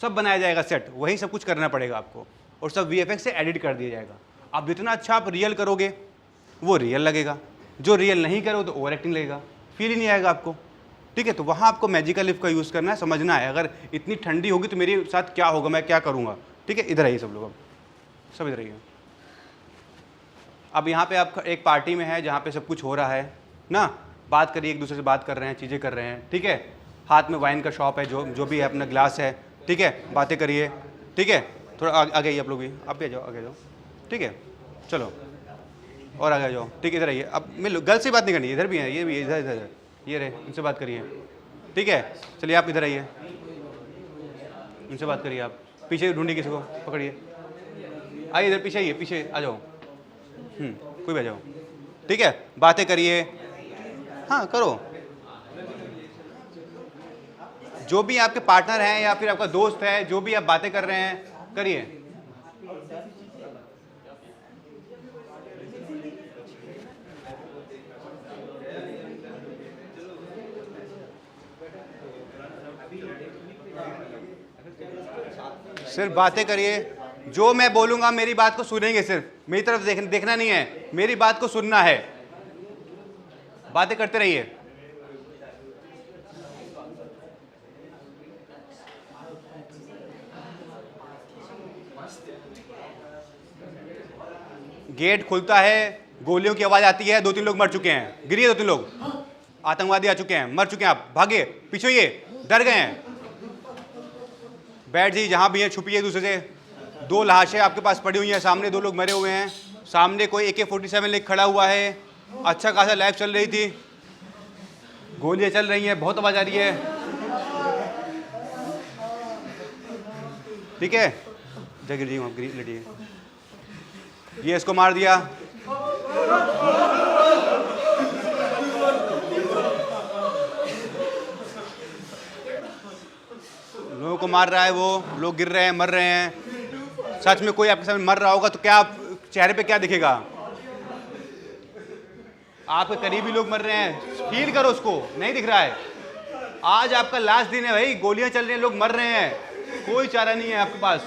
सब बनाया जाएगा सेट, वहीं सब कुछ करना पड़ेगा आपको, और सब VFX से एडिट कर दिया जाएगा। आप जितना अच्छा आप रियल करोगे वो रियल लगेगा, जो रियल नहीं करोगे तो ओवर एक्टिंग लगेगा, फील ही नहीं आएगा आपको। ठीक है, तो वहाँ आपको मैजिकल लिफ्ट का यूज़ करना है, समझना है अगर इतनी ठंडी होगी तो मेरे साथ क्या होगा, मैं क्या करूँगा। ठीक है, इधर आइए सब लोग, अब सब इधर आइए। अब यहाँ पे आप एक पार्टी में है जहाँ पे सब कुछ हो रहा है ना, बात करिए, एक दूसरे से बात कर रहे हैं, चीज़ें कर रहे हैं। ठीक है, हाथ में वाइन का शॉप है, जो भी है, अपना ग्लास है। ठीक है, बातें करिए। ठीक है, थोड़ा आगे आइए आप लोग भी, आप भी आ जाओ, आगे जाओ। ठीक है, चलो और आगे जाओ। ठीक है, इधर आइए। अब मैं गर्ल्स से बात नहीं करनी, इधर भी है, ये भी इधर इधर ये रहे, इनसे बात करिए। ठीक है, चलिए आप इधर आइए, इनसे बात करिए। आप पीछे ढूंढिए, किसी को पकड़िए, आइए इधर पीछे, आइए पीछे आ जाओ, कोई भी आ जाओ। ठीक है, बातें करिए, हाँ करो। जो भी आपके पार्टनर हैं या फिर आपका दोस्त है, जो भी आप बातें कर रहे हैं, करिए। सिर्फ बातें करिए, जो मैं बोलूंगा मेरी बात को सुनेंगे, सिर्फ मेरी तरफ देखना नहीं है, मेरी बात को सुनना है, बातें करते रहिए। गेट खुलता है, गोलियों की आवाज आती है, 2-3 लोग मर चुके हैं, गिरिए 2-3 लोग, आतंकवादी आ चुके हैं, मर चुके हैं, आप भागे, पीछे ये डर गए हैं। बैठ जाइए, जहां भी है छुपिए दूसरे से। 2 लाशें आपके पास पड़ी हुई हैं, सामने 2 लोग मरे हुए हैं, सामने कोई AK-47 लेकर खड़ा हुआ है, अच्छा खासा लाइफ चल रही थी, गोलियां चल रही हैं, बहुत आवाज आ रही है। ठीक है, गिर जाइए, आप लेटिए। ये इसको मार दिया, लोगों को मार रहा है, वो लोग गिर रहे हैं, मर रहे हैं। सच में कोई आपके सामने मर रहा होगा तो क्या आप चेहरे पे क्या दिखेगा? आपके करीबी लोग मर रहे हैं, फील करो उसको, नहीं दिख रहा है। आज आपका लास्ट दिन है भाई, गोलियां चल रही हैं, लोग मर रहे हैं, कोई चारा नहीं है आपके पास,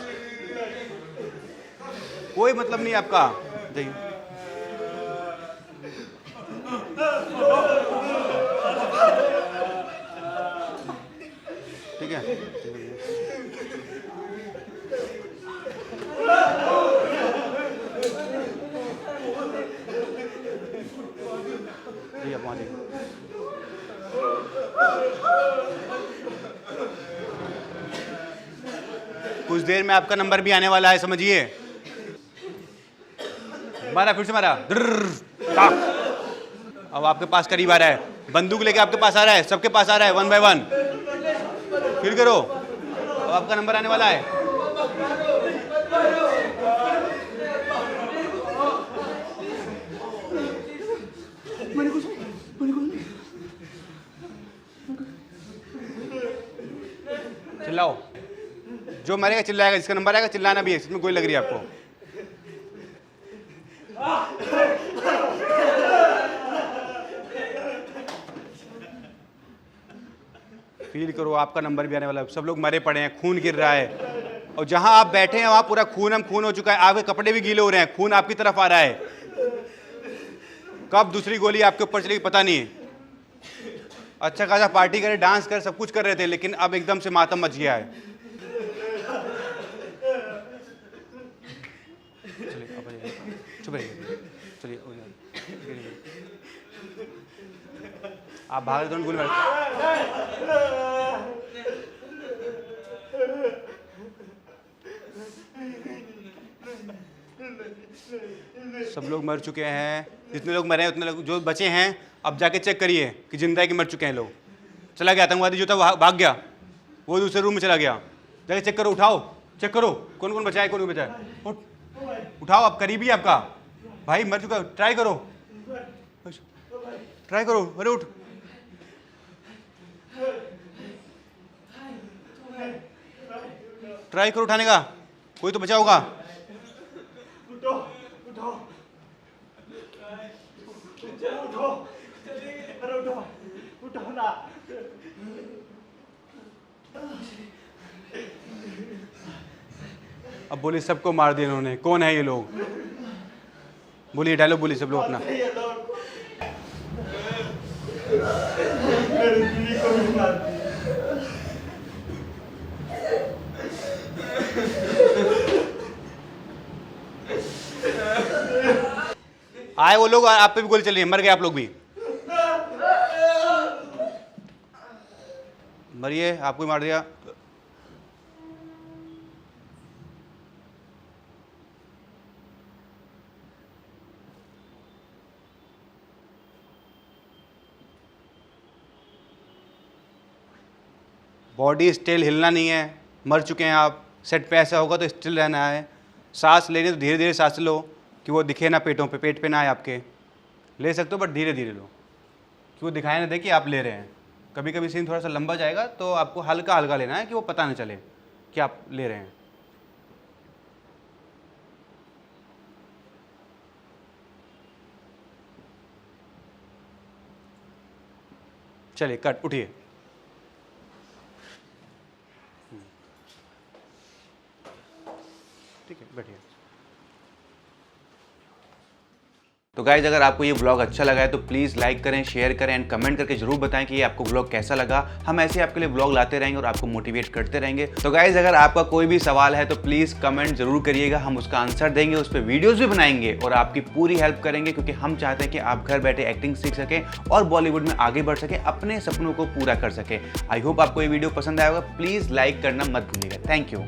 कोई मतलब नहीं आपका। ठीक है, जी आप वहाँ देखिए। कुछ देर में आपका नंबर भी आने वाला है, समझिए। मारा, फिर से मारा, अब आपके पास करीब आ रहा है, बंदूक लेके आपके पास आ रहा है, सबके पास आ रहा है, 1 by 1। फील करो, अब आपका नंबर आने वाला है। चिल्लाओ, जो मरेगा चिल्लाएगा, जिसका नंबर आएगा चिल्लाना भी है, इसमें गोली लग रही है आपको। फील करो, आपका नंबर भी आने वाला है, सब लोग मरे पड़े हैं, खून गिर रहा है, और जहां आप बैठे हैं वहां पूरा खून हो चुका है, आपके कपड़े भी गीले हो रहे हैं, खून आपकी तरफ आ रहा है। कब दूसरी गोली आपके ऊपर चलेगी पता नहीं। अच्छा खासा पार्टी करे, डांस कर, सब कुछ कर रहे थे, लेकिन अब एकदम से मातम मच गया है। चलिए अब चुप रहिए, चलिए आप भाग रहे, गोली मार। सब लोग मर चुके हैं, जितने लोग मरे हैं उतने लोग, जो बचे हैं अब जाके चेक करिए कि जिंदा है कि मर चुके हैं लोग। चला गया आतंकवादी जो था, भाग गया, वो दूसरे रूम में चला गया, जाके चेक करो, उठाओ, चेक करो कौन कौन बचा है, कौन कौन बचा है, उठाओ, आप करीबी आपका भाई मर चुका, ट्राई करो, ट्राई करो, अरे उठ, ट्राई करो उठाने का, कोई तो बचा होगा। उठो उठो उठो, अरे उठो उठो ना। अब बोलिए सबको मार दिया इन्होंने, कौन है ये लोग? बोलिए डायलॉग बोलिए सब लोग अपना। आए वो लोग, आप पे भी गोली चल रही है, मर गए आप लोग भी। मरिए, आपको ही मार दिया। बॉडी स्टिल, हिलना नहीं है, मर चुके हैं आप। सेट पे ऐसा होगा तो स्टिल रहना है। सांस लेने तो धीरे धीरे सांस लो कि वो दिखे ना पेटों पे, पेट पे ना आए आपके। ले सकते हो बट धीरे धीरे लो कि वो दिखाई ना दे कि आप ले रहे हैं। कभी कभी सीन थोड़ा सा लंबा जाएगा तो आपको हल्का हल्का लेना है कि वो पता ना चले कि आप ले रहे हैं। चलिए कट, उठिए। ठीक है, बैठिए। तो गाइज अगर आपको ये व्लॉग अच्छा लगा है तो प्लीज़ लाइक करें, शेयर करें एंड कमेंट करके जरूर बताएं कि ये आपको व्लॉग कैसा लगा। हम ऐसे आपके लिए व्लॉग लाते रहेंगे और आपको मोटिवेट करते रहेंगे। तो गाइज अगर आपका कोई भी सवाल है तो प्लीज़ कमेंट जरूर करिएगा, हम उसका आंसर देंगे, उस पर वीडियोज़ भी बनाएंगे और आपकी पूरी हेल्प करेंगे, क्योंकि हम चाहते हैं कि आप घर बैठे एक्टिंग सीख सकें और बॉलीवुड में आगे बढ़ सकें, अपने सपनों को पूरा कर सकें। आई होप आपको ये वीडियो पसंद आया होगा। प्लीज़ लाइक करना मत भूलिएगा। Thank you.